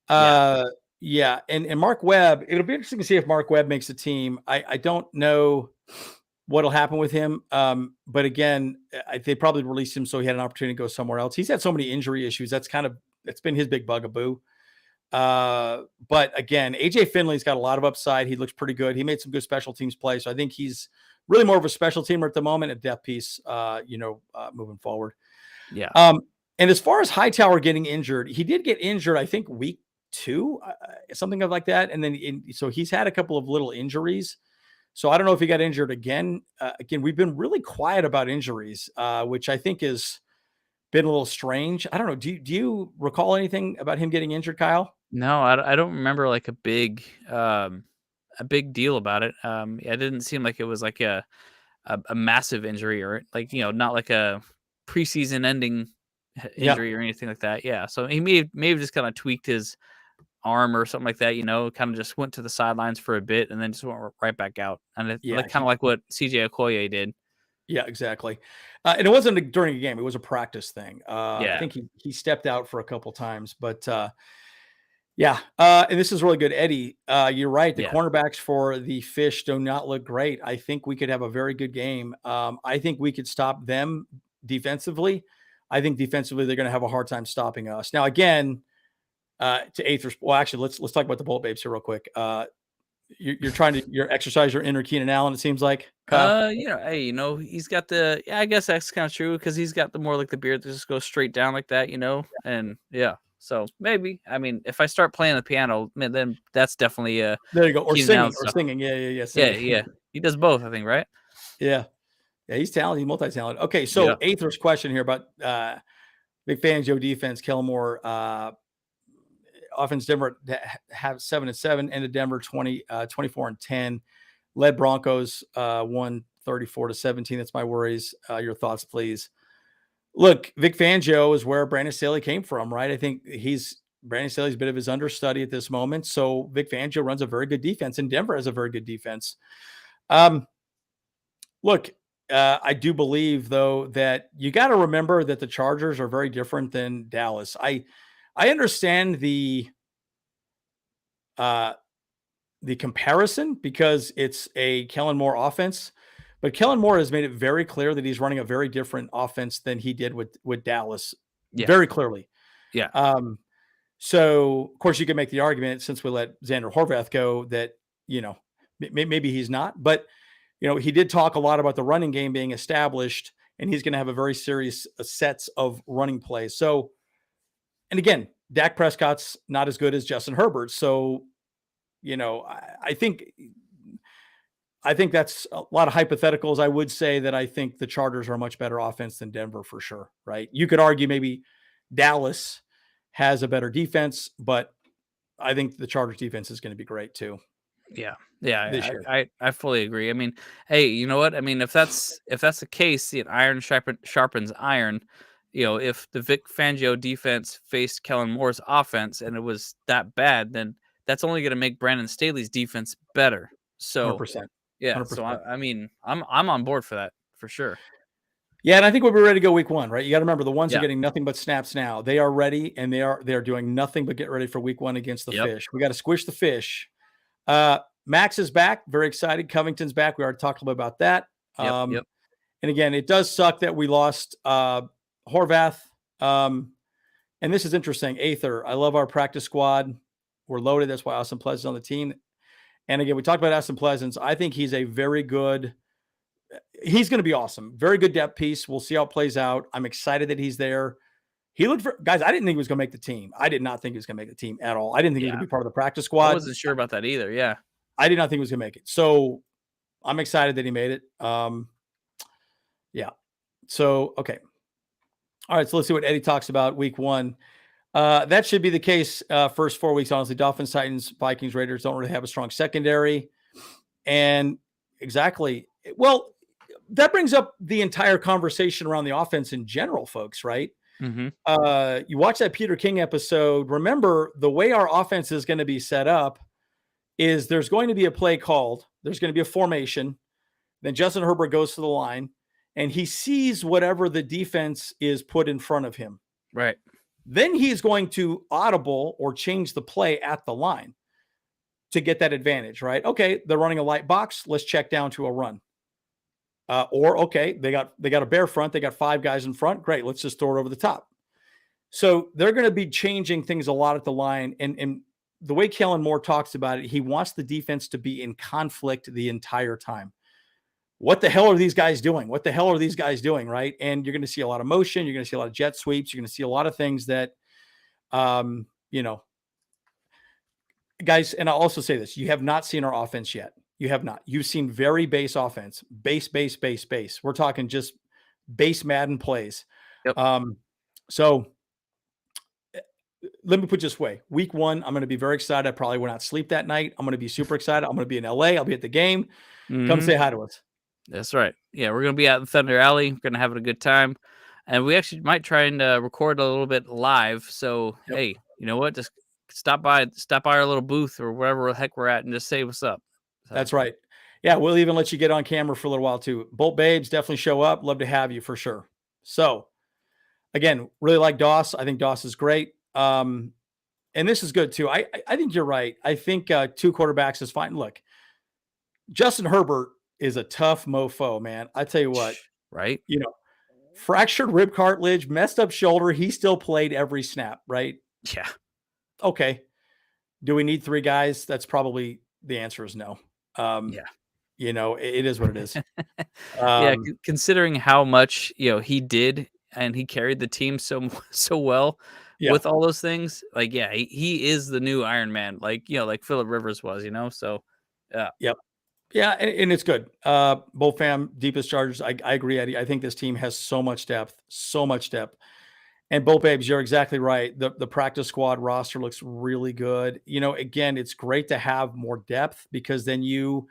Yeah. And Mark Webb, it'll be interesting to see if Mark Webb makes the team. I don't know what'll happen with him. But again, they probably released him so he had an opportunity to go somewhere else. He's had so many injury issues. That's been his big bugaboo. But again, AJ Finley's got a lot of upside. He looks pretty good. He made some good special teams play. So I think he's really more of a special teamer at the moment, a depth piece, moving forward. Yeah. And as far as Hightower getting injured, he did get injured, I think week 2, something like that. And then, so he's had a couple of little injuries. So I don't know if he got injured again. Again, we've been really quiet about injuries, which I think has been a little strange. I don't know. Do you recall anything about him getting injured, Kyle? No, I don't remember a big deal about it. It didn't seem like it was like a massive injury or not like a preseason ending injury or anything like that. Yeah. So he may have just kind of tweaked his arm or something like that, kind of just went to the sidelines for a bit and then just went right back out. And kind of like what CJ Okoye did. Yeah, exactly. And it wasn't during a game. It was a practice thing. I think he stepped out for a couple times, but and this is really good. Eddie, you're right. The cornerbacks for the Fish do not look great. I think we could have a very good game. I think we could stop them defensively. I think defensively, they're going to have a hard time stopping us. Now, again, to Aether. Well, actually, let's talk about the Bullet Babes here real quick. You're trying to exercise your inner Keenan Allen. It seems like. Hey, he's got the. Yeah, I guess that's kind of true because he's got the more like the beard that just goes straight down like that, and So maybe, I mean, if I start playing the piano, then that's definitely there you go, or singing. Yeah. Singing. Yeah. He does both, I think, right? Yeah. He's talented. He's multi-talented. Okay, so Aether's question here about Vic Fangio defense, Kellamore offense. Denver have 7-7, ended Denver 24-10, led Broncos 134-17. That's my worries. Your thoughts, please. Look, Vic Fangio is where Brandon Staley came from, right? I think Brandon Staley's a bit of his understudy at this moment. So Vic Fangio runs a very good defense, and Denver has a very good defense. Look, I do believe though that you got to remember that the Chargers are very different than Dallas. I understand uh the comparison because it's a Kellen Moore offense, but Kellen Moore has made it very clear that he's running a very different offense than he did with Dallas, Yeah. very clearly. Yeah. So of course you can make the argument since we let Xander Horvath go that, you know, maybe he's not, but you know, he did talk a lot about the running game being established and he's going to have a very serious sets of running plays. So, and again, Dak Prescott's not as good as Justin Herbert. So, you know, I think that's a lot of hypotheticals. I would say that I think the Chargers are a much better offense than Denver for sure. Right. You could argue maybe Dallas has a better defense, but I think the Chargers defense is going to be great too. Yeah. This Yeah. year. I fully agree. I mean, hey, you know what? I mean, if that's the case, iron sharpens iron. You know, if the Vic Fangio defense faced Kellen Moore's offense and it was that bad, then that's only going to make Brandon Staley's defense better. So 100%. yeah, so 100%. I mean, I'm on board for that for sure. Yeah, and I think we'll be ready to go week one, right? You got to remember the ones who are Yeah. getting nothing but snaps now. They are ready, and they are doing nothing but get ready for week one against the Yep. Fish. We got to squish the Fish. Max is back, very excited. Covington's back. We already talked a little bit about that. Yep. And again, it does suck that we lost Horvath. And this is interesting. Aether, I love our practice squad. We're loaded. That's why Austin Pleasant's on the team. And again, we talked about Austin Pleasant. I think he's he's going to be awesome. Very good depth piece. We'll see how it plays out. I'm excited that he's there. He looked for guys. I didn't think he was going to make the team. I did not think he was going to make the team at all. I didn't think he was going to be part of the practice squad. I wasn't sure about that either. Yeah. I did not think he was going to make it. So I'm excited that he made it. Yeah. So, okay. All right. So let's see what Eddie talks about week one. That should be the case. First 4 weeks, honestly, Dolphins, Titans, Vikings, Raiders don't really have a strong secondary. And exactly. Well, that brings up the entire conversation around the offense in general, folks, right? Mm-hmm. You watch that Peter King episode. Remember, the way our offense is going to be set up is there's going to be a play called, there's going to be a formation. Then Justin Herbert goes to the line and he sees whatever the defense is put in front of him. Right. Then he's going to audible or change the play at the line to get that advantage, right? Okay, they're running a light box. Let's check down to a run. Or okay, they got a bare front. They got 5 guys in front. Great, let's just throw it over the top. So they're going to be changing things a lot at the line. And the way Kellen Moore talks about it, he wants the defense to be in conflict the entire time. What the hell are these guys doing? What the hell are these guys doing, right? And you're going to see a lot of motion. You're going to see a lot of jet sweeps. You're going to see a lot of things that, you know, guys, and I'll also say this, you have not seen our offense yet. You have not. You've seen very base offense, base. We're talking just base Madden plays. Yep. So let me put it this way. Week one, I'm going to be very excited. I probably will not sleep that night. I'm going to be super excited. I'm going to be in LA. I'll be at the game. Come say hi to us. That's right. Yeah, we're going to be out in Thunder Alley. We're going to have a good time. And we actually might try and record a little bit live. So, hey, you know what? Just stop by our little booth or wherever the heck we're at and just say what's up. So. That's right. Yeah, we'll even let you get on camera for a little while too. Bolt Babes, definitely show up. Love to have you for sure. So, again, really like Doss. I think Doss is great. And this is good too. I think you're right. I think 2 quarterbacks is fine. Look, Justin Herbert is a tough mofo, man. I tell you what, right? You know, fractured rib cartilage, messed up shoulder. He still played every snap, right? Yeah. Okay. Do we need 3 guys? That's probably the answer is no. Yeah. You know, it is what it is. Yeah. Considering how much, he did and he carried the team so well with all those things, like, yeah, he is the new Iron Man, like Phillip Rivers was, so yeah. Yep. Yeah, and it's good. Both fam, deepest Chargers. I agree, Eddie. I think this team has so much depth. And Both Babes, you're exactly right. The practice squad roster looks really good. Again, it's great to have more depth because then you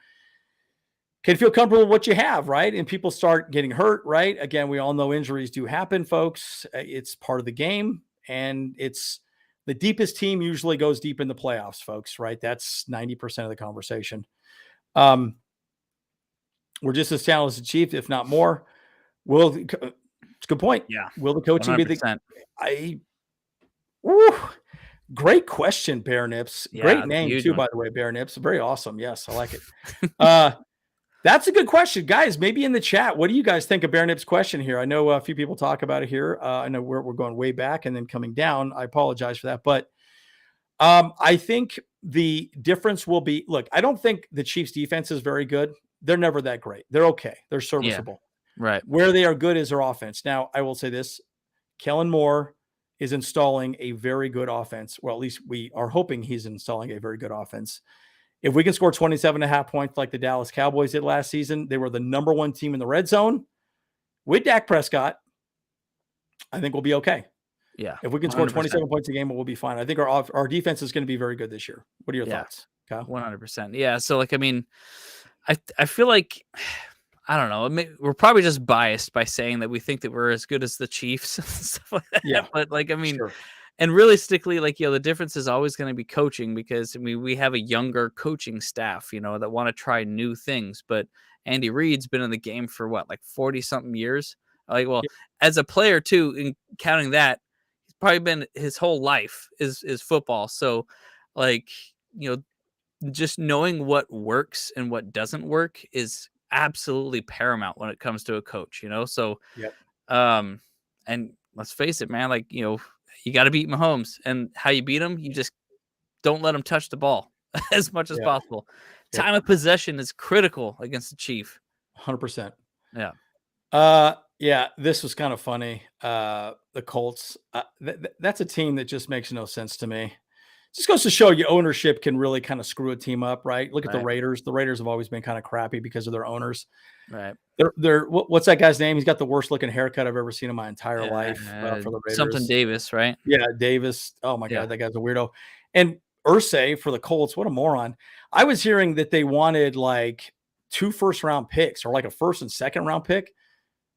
can feel comfortable with what you have, right? And people start getting hurt, right? Again, we all know injuries do happen, folks. It's part of the game. And it's the deepest team usually goes deep in the playoffs, folks, right? That's 90% of the conversation. We're just as talented as the Chiefs, if not more. It's a good point. Yeah, Will the coaching be the 100%. I woo, great question, Bear Nips. Yeah, Great it's a name huge too, one. by the way, Bear Nips. Very awesome. Yes, I like it. That's a good question, guys. Maybe in the chat, what do you guys think of Bear Nips' question here? I know a few people talk about it here. I know we're going way back and then coming down. I apologize for that, but I think the difference will be. Look, I don't think the Chiefs' defense is very good. They're never that great. They're okay. They're serviceable. Right. Where they are good is their offense. Now, I will say this: Kellen Moore is installing a very good offense. Well, at least we are hoping he's installing a very good offense. If we can score 27.5 points like the Dallas Cowboys did last season, they were the number one team in the red zone with Dak Prescott. I think we'll be okay. Yeah. If we can score 100%. 27 points a game, we'll be fine. I think our defense is going to be very good this year. What are your thoughts, Kyle? 100%. Yeah. So, like, I mean, I feel like, I don't know. We're probably just biased by saying that we think that we're as good as the Chiefs and stuff like that. Yeah. But, like, I mean, Sure. and realistically, like, the difference is always going to be coaching, because I mean, we have a younger coaching staff, that want to try new things. But Andy Reid's been in the game for what, like 40 something years? Like, well, as a player too, in counting that, he's probably been his whole life is football. So, like, just knowing what works and what doesn't work is absolutely paramount when it comes to a coach, So, and let's face it, man, like, you got to beat Mahomes, and how you beat him, you just don't let him touch the ball as much as possible. Yep. Time of possession is critical against the Chief. 100%. Yeah. Yeah, this was kind of funny. The Colts, that's a team that just makes no sense to me. Just goes to show you ownership can really kind of screw a team up, right? Look at the Raiders. The Raiders have always been kind of crappy because of their owners. Right. What's that guy's name? He's got the worst looking haircut I've ever seen in my entire life for the Raiders. Something Davis, right? Yeah, Davis. Oh my God, that guy's a weirdo. And Irsay for the Colts, what a moron. I was hearing that they wanted like 2 first-round picks or like a first and second round pick.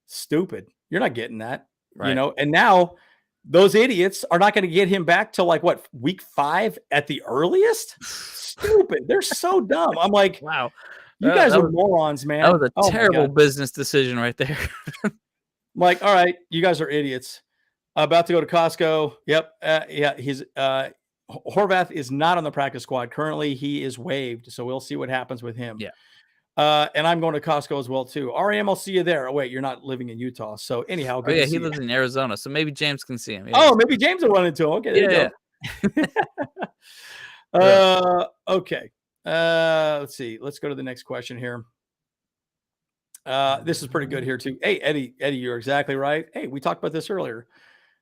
Stupid. You're not getting that, and now those idiots are not going to get him back till like what, week 5 at the earliest. Stupid. They're so dumb. I'm like, wow, you guys are morons, man. That was a terrible business decision right there. I'm like, all right, you guys are idiots. About to go to Costco. Yep. He's Horvath is not on the practice squad currently. He is waived, so we'll see what happens with him. Yeah. And I'm going to Costco as well too. REM, I'll see you there. Oh wait, you're not living in Utah. So anyhow, he lives in Arizona, so maybe James can see him. Yeah. Oh, maybe James will run into him. Okay, there you go. Okay. Let's see. Let's go to the next question here. This is pretty good here too. Hey, Eddie, you're exactly right. Hey, we talked about this earlier.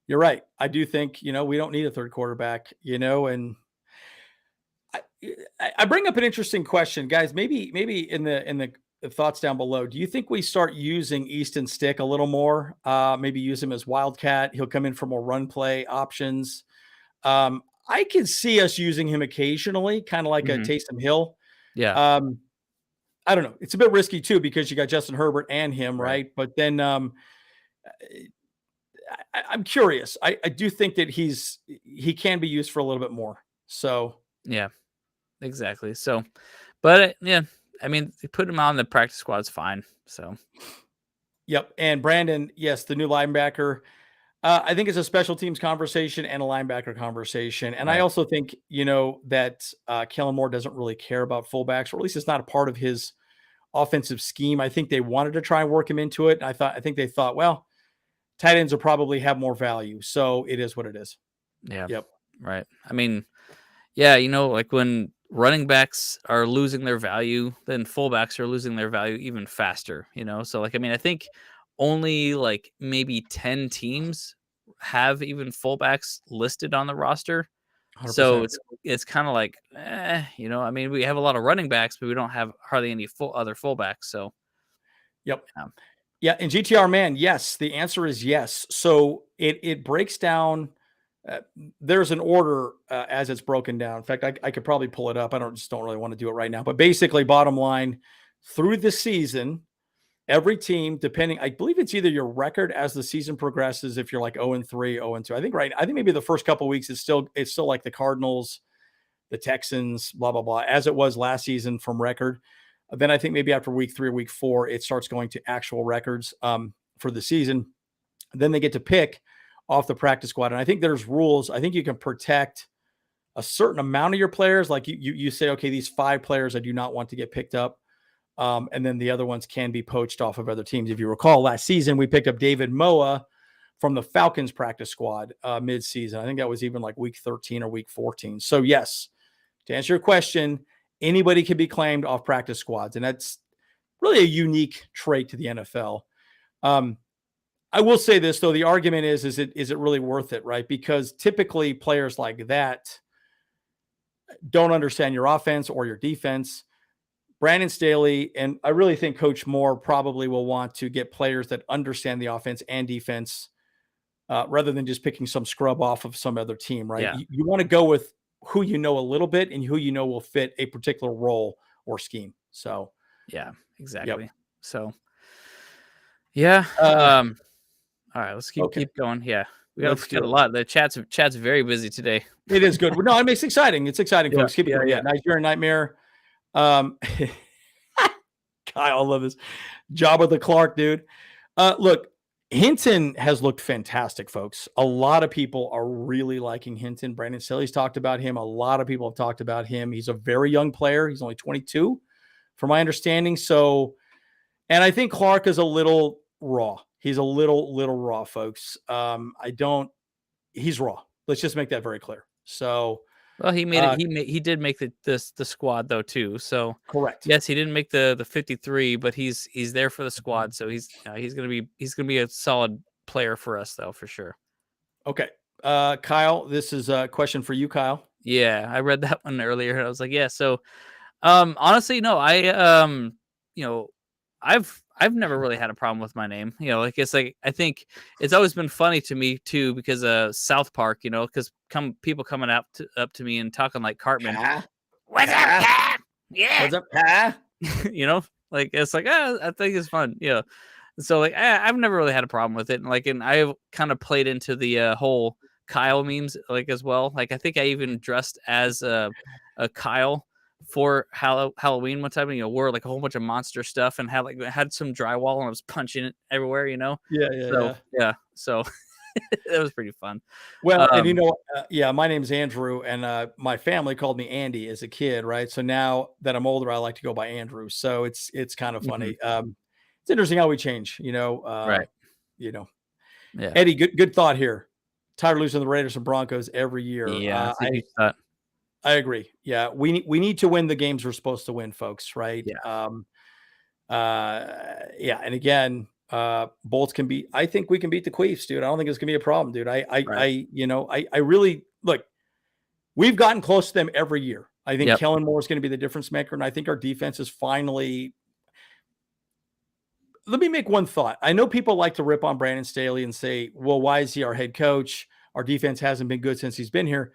You're right. I do think, we don't need a third quarterback, and I bring up an interesting question, guys. Maybe in the thoughts down below. Do you think we start using Easton Stick a little more? Maybe use him as Wildcat. He'll come in for more run play options. I can see us using him occasionally, kind of like a Taysom Hill. Yeah. I don't know. It's a bit risky too because you got Justin Herbert and him, right? But then I'm curious. I do think that he can be used for a little bit more. So yeah. Exactly. So, but I mean, put him on the practice squad's fine. So, yep. And Brandon, yes, the new linebacker. I think it's a special teams conversation and a linebacker conversation. And I also think, that Kellen Moore doesn't really care about fullbacks, or at least it's not a part of his offensive scheme. I think they wanted to try and work him into it. I think they thought, well, tight ends will probably have more value. So it is what it is. Yeah. Yep. Right. I mean, yeah, like when running backs are losing their value, then fullbacks are losing their value even faster, So, like, I mean, I think only like maybe 10 teams have even fullbacks listed on the roster. 100%. So it's kind of like, I mean, we have a lot of running backs, but we don't have hardly any other fullbacks. So, yep. Yeah. And GTR man, yes, the answer is yes. So it breaks down. There's an order as it's broken down. In fact, I could probably pull it up. I don't really want to do it right now, but basically bottom line, through the season, every team, depending, I believe it's either your record as the season progresses. If you're like 0-3, 0-2, I think maybe the first couple of weeks it's still like the Cardinals, the Texans, blah, blah, blah, as it was last season from record. Then I think maybe after week 3 or week 4, it starts going to actual records for the season. Then they get to pick off the practice squad. And I think there's rules. I think you can protect a certain amount of your players. Like you say, okay, these 5 players I do not want to get picked up. And then the other ones can be poached off of other teams. If you recall, last season, we picked up David Moa from the Falcons practice squad mid-season. I think that was even like week 13 or week 14. So yes, to answer your question, anybody can be claimed off practice squads. And that's really a unique trait to the NFL. I will say this, though. The argument is it really worth it, right? Because typically players like that don't understand your offense or your defense. Brandon Staley, and I really think Coach Moore probably will want to get players that understand the offense and defense rather than just picking some scrub off of some other team, right? Yeah. You want to go with who you know a little bit and who you know will fit a particular role or scheme. So, yeah, exactly. Yep. So, yeah. All right, let's keep going. Yeah, we got a lot. The chat's very busy today. It is good. No, I mean, it's exciting. It's exciting, folks. Keep it going. Yeah. Nigerian Nightmare. Kyle, I love this. Jabba the Clark, dude. Look, Hinton has looked fantastic, folks. A lot of people are really liking Hinton. Brandon Staley's talked about him. A lot of people have talked about him. He's a very young player. He's only 22, from my understanding. So, and I think Clark is a little raw. He's a little raw, folks. He's raw. Let's just make that very clear. So, well, he made it. He did make the squad though too. So correct. Yes, he didn't make the 53, but he's there for the squad. So he's gonna be a solid player for us though, for sure. Okay, Kyle, this is a question for you, Kyle. Yeah, I read that one earlier. I was like, yeah. So, honestly, no, I've never really had a problem with my name. It's like I think it's always been funny to me too because South Park, because people coming up to me and talking like Cartman. What's up, Pa? Yeah. What's up, Pa? It's like I think it's fun. Yeah. So I've never really had a problem with it. And I've kind of played into the whole Kyle memes as well. I think I even dressed as a Kyle for Halloween one time, and wore a whole bunch of monster stuff and had some drywall and I was punching it everywhere, Yeah. So it was pretty fun. Well, and my name's Andrew, and my family called me Andy as a kid, right? So now that I'm older, I like to go by Andrew. So it's kind of funny. Mm-hmm. It's interesting how we change, right? Yeah. Eddie, good thought here. Tired of losing the Raiders and Broncos every year. Yeah, I agree. Yeah, we need to win the games we're supposed to win, folks. Right? Yeah. And again, Bolts can beat. I think we can beat the Queefs, dude. I don't think it's gonna be a problem, dude. I really look. We've gotten close to them every year. I think Kellen Moore is going to be the difference maker, and I think our defense is finally. Let me make one thought. I know people like to rip on Brandon Staley and say, "Well, why is he our head coach? Our defense hasn't been good since he's been here."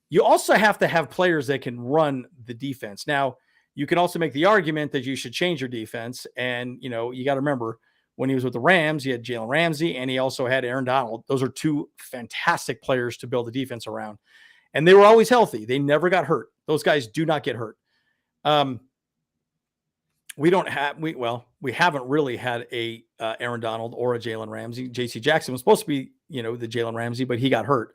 You also have to have players that can run the defense. Now, you can also make the argument that you should change your defense. And, you got to remember when he was with the Rams, he had Jalen Ramsey and he also had Aaron Donald. Those are 2 fantastic players to build a defense around. And they were always healthy. They never got hurt. Those guys do not get hurt. We haven't really had a Aaron Donald or a Jalen Ramsey. JC Jackson was supposed to be, the Jalen Ramsey, but he got hurt.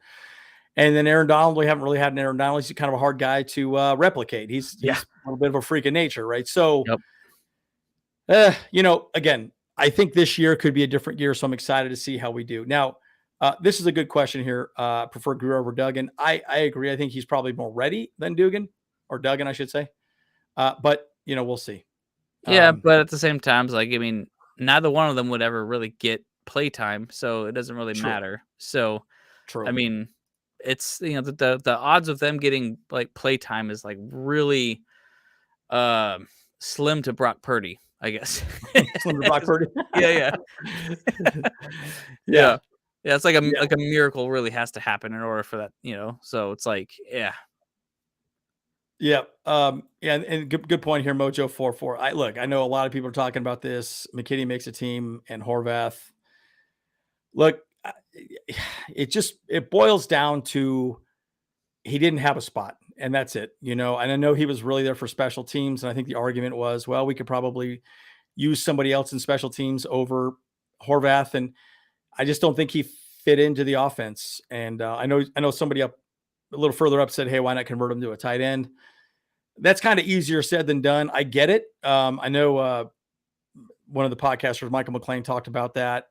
And then Aaron Donald, we haven't really had an Aaron Donald. He's kind of a hard guy to replicate. He's a little bit of a freak of nature, right? So, again, I think this year could be a different year, so I'm excited to see how we do. Now, this is a good question here. Prefer Grier over Duggan. I agree. I think he's probably more ready than Duggan, I should say. But, we'll see. Yeah, but at the same time, neither one of them would ever really get play time, so it doesn't really matter. So, true. I mean, it's the odds of them getting play time is really slim to Brock Purdy, I guess. Slim to Brock Purdy. Yeah. It's like a miracle really has to happen in order for that, So it's Yeah. And good point here, Mojo 44. I know a lot of people are talking about this. McKinney makes a team and Horvath. Look, it boils down to he didn't have a spot. and that's it, and I know he was really there for special teams. And I think the argument was, well, we could probably use somebody else in special teams over Horvath. And I just don't think he fit into the offense. And I know somebody up a little further up said, hey, why not convert him to a tight end? That's kind of easier said than done. I get it. I know one of the podcasters, Michael McLean, talked about that.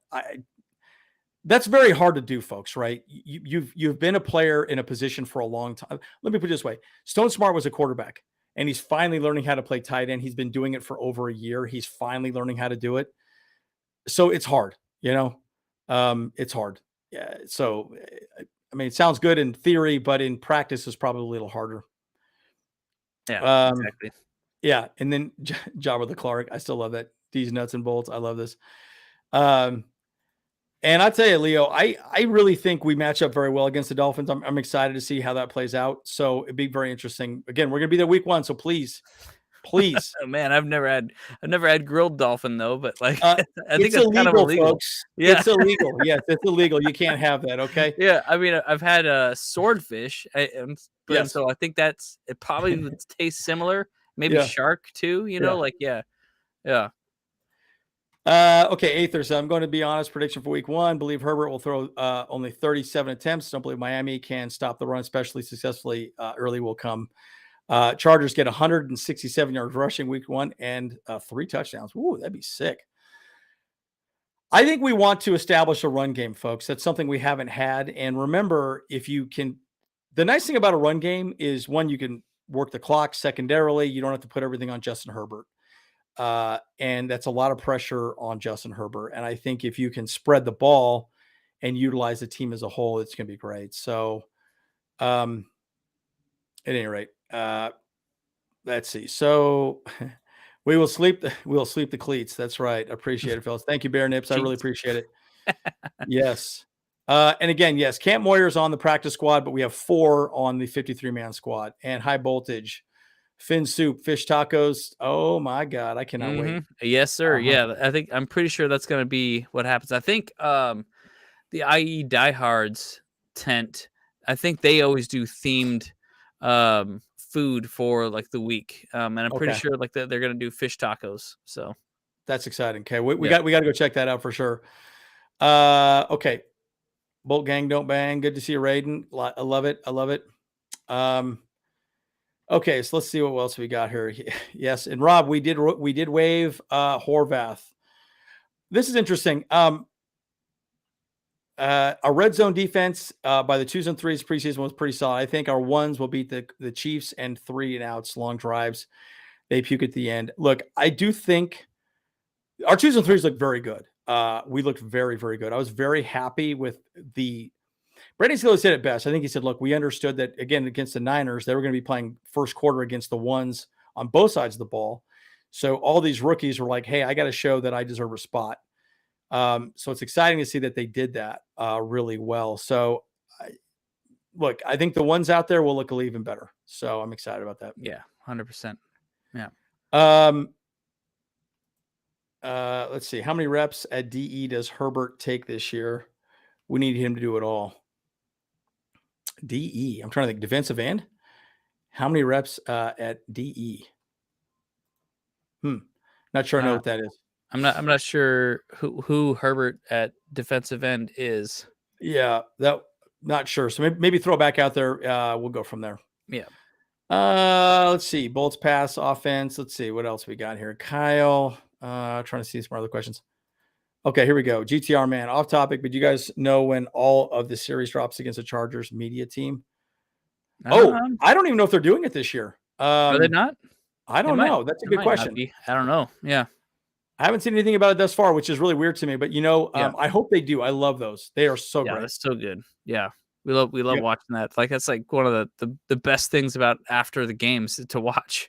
That's very hard to do, folks, right? You've been a player in a position for a long time. Let me put it this way. Stone Smart was a quarterback, and he's finally learning how to play tight end. He's been doing it for over a year. He's finally learning how to do it. So it's hard, it's hard. Yeah. So, I mean, it sounds good in theory, but in practice it's probably a little harder. Yeah, exactly. Yeah. And then Jabba the Clark. I still love that. These nuts and bolts. I love this. And I tell you, Leo, I really think we match up very well against the Dolphins. I'm excited to see how that plays out. So it'd be very interesting. Again, we're going to be there week 1. So please. Oh man, I've never had grilled dolphin though, but like I think it's it's illegal, kind of illegal. folks. Yeah. It's illegal. Yes, it's illegal. You can't have that. Okay. Yeah, I mean, I've had a swordfish, and Yes. so I think it probably would taste similar. Maybe Yeah. shark too. Yeah. Okay, Aether. So I'm going to be honest. Prediction for week 1. Believe Herbert will throw only 37 attempts. Don't believe Miami can stop the run, especially successfully. Early will come. Chargers get 167 yards rushing week 1 and 3 touchdowns. Ooh, that'd be sick. I think we want to establish a run game, folks. That's something we haven't had. And remember, the nice thing about a run game is, one, you can work the clock. Secondarily, you don't have to put everything on Justin Herbert. And that's a lot of pressure on Justin Herbert. And I think if you can spread the ball and utilize the team as a whole, it's going to be great. So, at any rate, let's see. So we'll sleep the cleats. That's right. I appreciate it, fellas. Thank you, Bear Nips. I really appreciate it. Yes. And again, yes, Camp Moyer's on the practice squad, but we have 4 on the 53-man squad. And High Voltage, Fin Soup, Fish Tacos. Oh my God, I cannot wait. Yes, sir. Yeah, I'm pretty sure that's going to be what happens. I think the IE Diehards tent, I think they always do themed food for like the week. And I'm pretty sure like they're going to do fish tacos. So that's exciting. Okay. We got to go check that out for sure. Okay. Bolt Gang Don't Bang. Good to see you, Raiden. I love it. Okay, so let's see what else we got here. Yes, and Rob, we did waive Horvath. This is interesting. Our red zone defense by the 2s and 3s preseason was pretty solid. I think our 1s will beat the Chiefs, and 3 and outs, long drives, they puke at the end. Look, I do think our 2s and 3s look very good. We looked very, very good. I was very happy with Brandon Steele said it best. I think he said, look, we understood that, again, against the Niners, they were going to be playing first quarter against the 1s on both sides of the ball. So all these rookies were like, hey, I got to show that I deserve a spot. So it's exciting to see that they did that really well. So, look, I think the 1s out there will look even better. So I'm excited about that. Yeah, 100%. Yeah. Let's see. How many reps at DE does Herbert take this year? We need him to do it all. DE. I'm trying to think. Defensive end. How many reps at DE? Not sure I know what that is. I'm not sure who Herbert at defensive end is. Yeah, not sure. So maybe throw it back out there. We'll go from there. Yeah. Let's see. Bolts pass offense. Let's see what else we got here. Kyle. Trying to see some other questions. Okay, here we go. GTR man, off topic, but you guys know when all of the series drops against the Chargers media team? I don't even know if they're doing it this year. Are they not? I don't know. That's a good question. I don't know. Yeah. I haven't seen anything about it thus far, which is really weird to me, but I hope they do. I love those. They are so great. That's so good. Yeah. We love watching that. Like, that's like one of the best things about after the games to watch.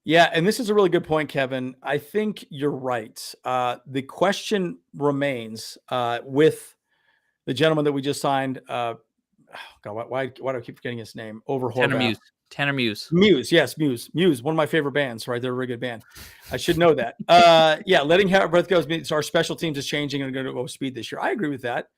Yeah, and this is a really good point, Kevin. I think you're right. The question remains with the gentleman that we just signed. God, why do I keep forgetting his name? Over Horvath. Tanner Muse. Yes, Muse. One of my favorite bands, right? They're a really good band. I should know that. Yeah, letting Herbert go. Our special teams is changing and going to go speed this year. I agree with that.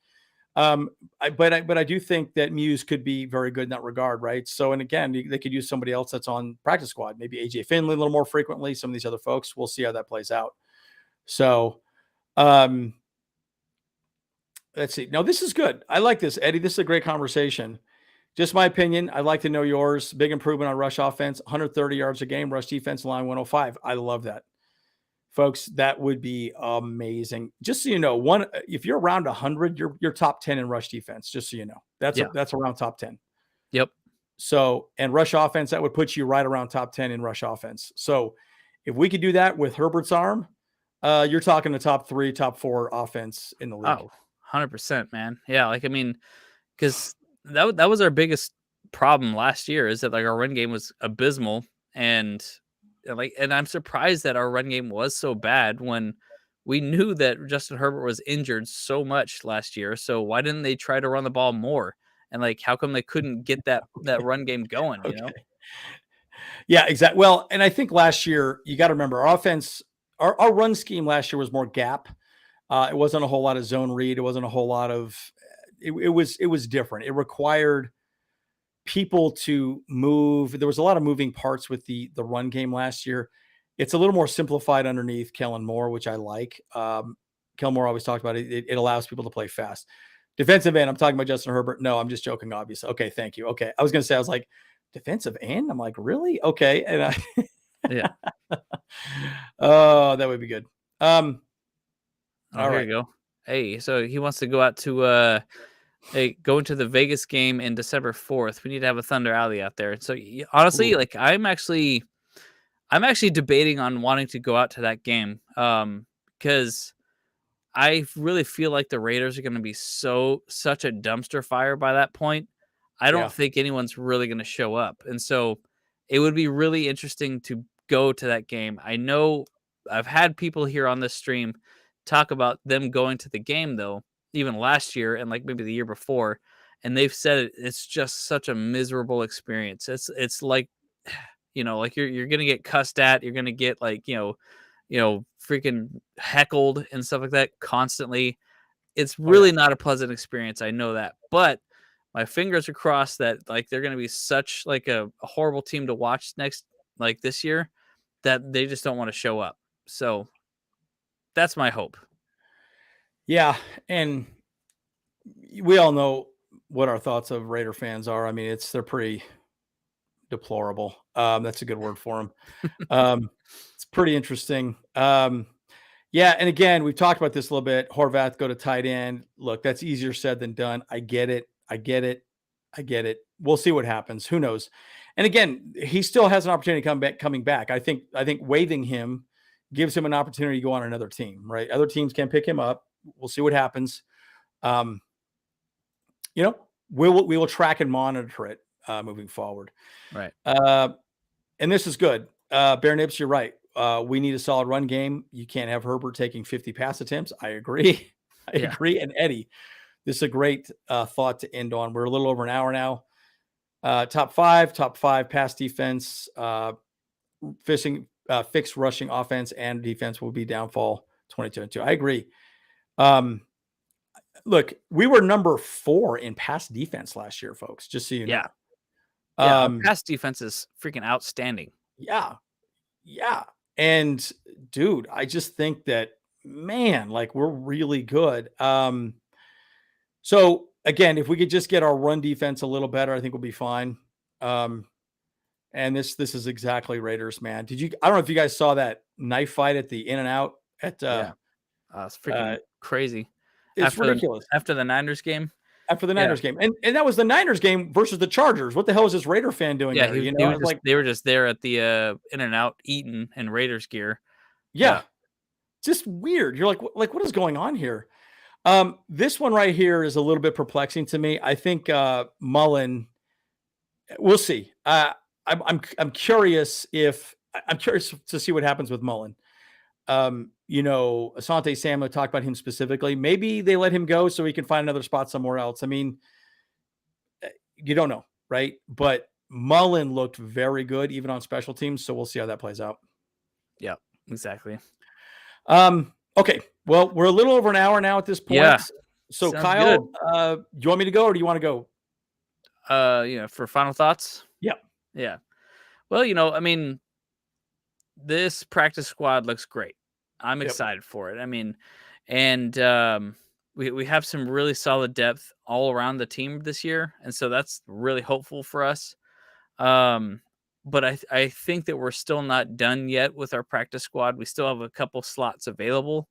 But I do think that Muse could be very good in that regard, right? So, and again, they could use somebody else that's on practice squad, maybe AJ Finley a little more frequently. Some of these other folks, we'll see how that plays out. So, um, let's see. No, this is good. I like this, Eddie. This is a great conversation. Just my opinion. I'd like to know yours. Big improvement on rush offense, 130 yards a game, rush defense line 105. I love that. Folks, that would be amazing. Just so you know, if you're around 100, you're top 10 in rush defense. Just so you know, that's around top 10. Yep. So, and rush offense, that would put you right around top 10 in rush offense. So, if we could do that with Herbert's arm, you're talking the top 3, top 4 offense in the league. Oh, 100%, man. Yeah, like I mean, because that was our biggest problem last year is that like our run game was abysmal, and I'm surprised that our run game was so bad when we knew that Justin Herbert was injured so much last year. So why didn't they try to run the ball more? And like, how come they couldn't get that run game going? You know? Yeah, exactly. Well, and I think last year you got to remember our offense, our run scheme last year was more gap. It wasn't a whole lot of zone read. It wasn't a whole lot of. It was different. It required people to move. There was a lot of moving parts with the run game last year. It's a little more simplified underneath Kellen Moore, which I like. Kellen Moore always talked about it. It allows people to play fast. Defensive end, I'm talking about Justin Herbert. No, I'm just joking, obviously. Okay, thank you. Okay. I was going to say, I was like, defensive end? I'm like, really? Okay. And yeah. Oh, that would be good. All right. There you go. Hey, so he wants to go out to go into the Vegas game in December 4th. We need to have a Thunder Alley out there. So honestly, like I'm actually debating on wanting to go out to that game. Because I really feel like the Raiders are going to be such a dumpster fire by that point. I don't think anyone's really going to show up. And so it would be really interesting to go to that game. I know I've had people here on this stream talk about them going to the game though, even last year and like maybe the year before. And they've said it's just such a miserable experience. It's like, you know, like you're going to get cussed at. You're going to get like, freaking heckled and stuff like that constantly. It's really not a pleasant experience. I know that, but my fingers are crossed that like they're going to be such like a horrible team to watch this year that they just don't want to show up. So that's my hope. Yeah. And we all know what our thoughts of Raider fans are. I mean, they're pretty deplorable. That's a good word for them. It's pretty interesting. Yeah. And again, we've talked about this a little bit. Horvath go to tight end. Look, that's easier said than done. I get it. We'll see what happens. Who knows? And again, he still has an opportunity coming back. I think waiving him gives him an opportunity to go on another team, right? Other teams can pick him up. We'll see what happens. We will track and monitor it moving forward. Right. And this is good. Bear Nips, you're right. We need a solid run game. You can't have Herbert taking 50 pass attempts. I agree. I agree. And Eddie, this is a great thought to end on. We're a little over an hour now. Top five pass defense, fixed rushing offense and defense will be downfall 22-2. I agree. Look, we were number 4 in pass defense last year, folks, just so you know. Pass defense is freaking outstanding. Yeah. And dude, I just think that, man, like we're really good. So again, if we could just get our run defense a little better, I think we'll be fine. And this is exactly Raiders, man. I don't know if you guys saw that knife fight at the In-N-Out at it's freaking crazy. It's ridiculous. After the Niners game. After the Niners game. And that was the Niners game versus the Chargers. What the hell is this Raider fan doing there? They were just there at the In-N-Out eating in Raiders gear. Yeah. Just weird. You're like, what is going on here? This one right here is a little bit perplexing to me. I think Mullen, we'll see. I'm curious to see what happens with Mullen. Asante Samuel talked about him specifically. Maybe they let him go so he can find another spot somewhere else. I mean, you don't know, right? But Mullen looked very good, even on special teams. So we'll see how that plays out. Yeah, exactly. Okay. Well, we're a little over an hour now at this point. Yeah. So Sounds Kyle, good. do you want me to go or do you want to go? For final thoughts. Yeah. Yeah. Well, I mean, this practice squad looks great. I'm Yep. excited for it. I mean, and we have some really solid depth all around the team this year, and so that's really hopeful for us. But I think that we're still not done yet with our practice squad. We still have a couple slots available.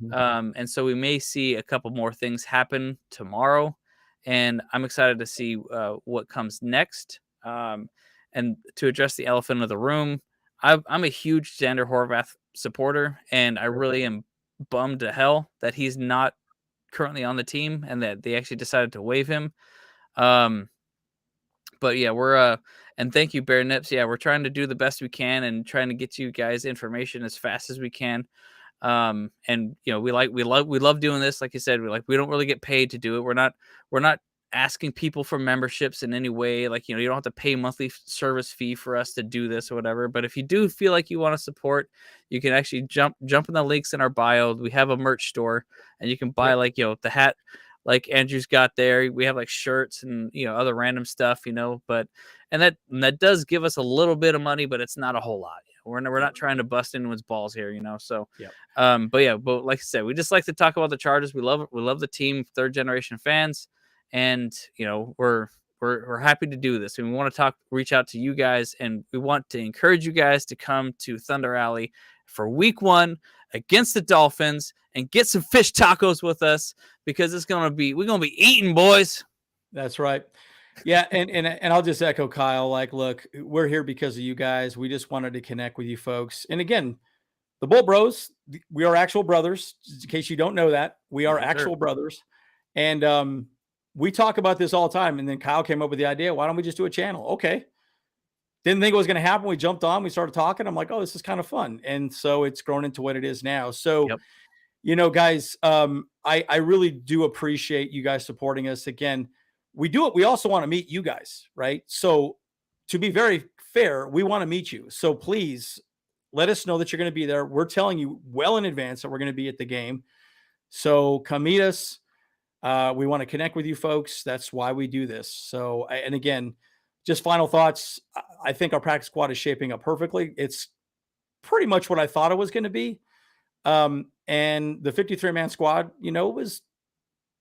Mhm. And so we may see a couple more things happen tomorrow, and I'm excited to see what comes next. And to address the elephant in the room, I'm a huge Xander Horvath supporter, and I really am bummed to hell that he's not currently on the team and that they actually decided to waive him. Um, but yeah, we're and thank you, Bear Nips. Yeah, we're trying to do the best we can and trying to get you guys information as fast as we can. And we love doing this. Like I said, we don't really get paid to do it. We're not asking people for memberships in any way. Like, you don't have to pay monthly service fee for us to do this or whatever. But if you do feel like you want to support, you can actually jump in the links in our bio. We have a merch store and you can buy the hat like Andrew's got there. We have like shirts and other random stuff, but that does give us a little bit of money, but it's not a whole lot. We're not trying to bust anyone's balls here, so but like I said, we just like to talk about the Chargers. We love the team, third generation fans, and we're happy to do this, and we want to reach out to you guys, and we want to encourage you guys to come to Thunder Alley for week 1 against the Dolphins and get some fish tacos with us, because we're gonna be eating, boys. That's right. Yeah, and I'll just echo Kyle. Like, look, we're here because of you guys. We just wanted to connect with you folks. And again, the Bolt Bros, we are actual brothers. Just in case you don't know that, we are actual brothers. And we talk about this all the time. And then Kyle came up with the idea, why don't we just do a channel? Okay. Didn't think it was going to happen. We jumped on, we started talking. I'm like, oh, this is kind of fun. And so it's grown into what it is now. So, guys, I really do appreciate you guys supporting us. Again, we do it. We also want to meet you guys, right? So to be very fair, we want to meet you. So please let us know that you're going to be there. We're telling you well in advance that we're going to be at the game. So come meet us. We want to connect with you folks. That's why we do this. So, and again, just final thoughts. I think our practice squad is shaping up perfectly. It's pretty much what I thought it was going to be. And the 53-man squad, was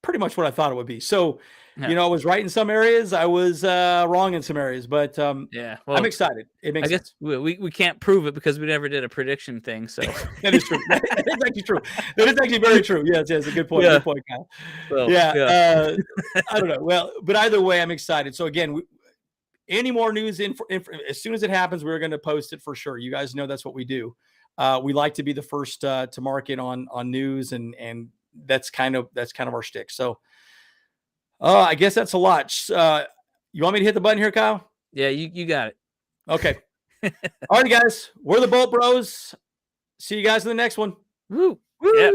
pretty much what I thought it would be. So, I was right in some areas. I was wrong in some areas, but well, I'm excited. It makes sense. We can't prove it because we never did a prediction thing. So that is true. That is actually true. That is actually very true. Yes, a good point. Good point, Kyle. Well, I don't know. Well, but either way, I'm excited. So again, any more news as soon as it happens, we're going to post it for sure. You guys know that's what we do. We like to be the first to market on news, and that's kind of our shtick. So I guess that's a lot. You want me to hit the button here, Kyle? Yeah, you got it. Okay. All right, guys. We're the Bolt Bros. See you guys in the next one. Woo. Yeah.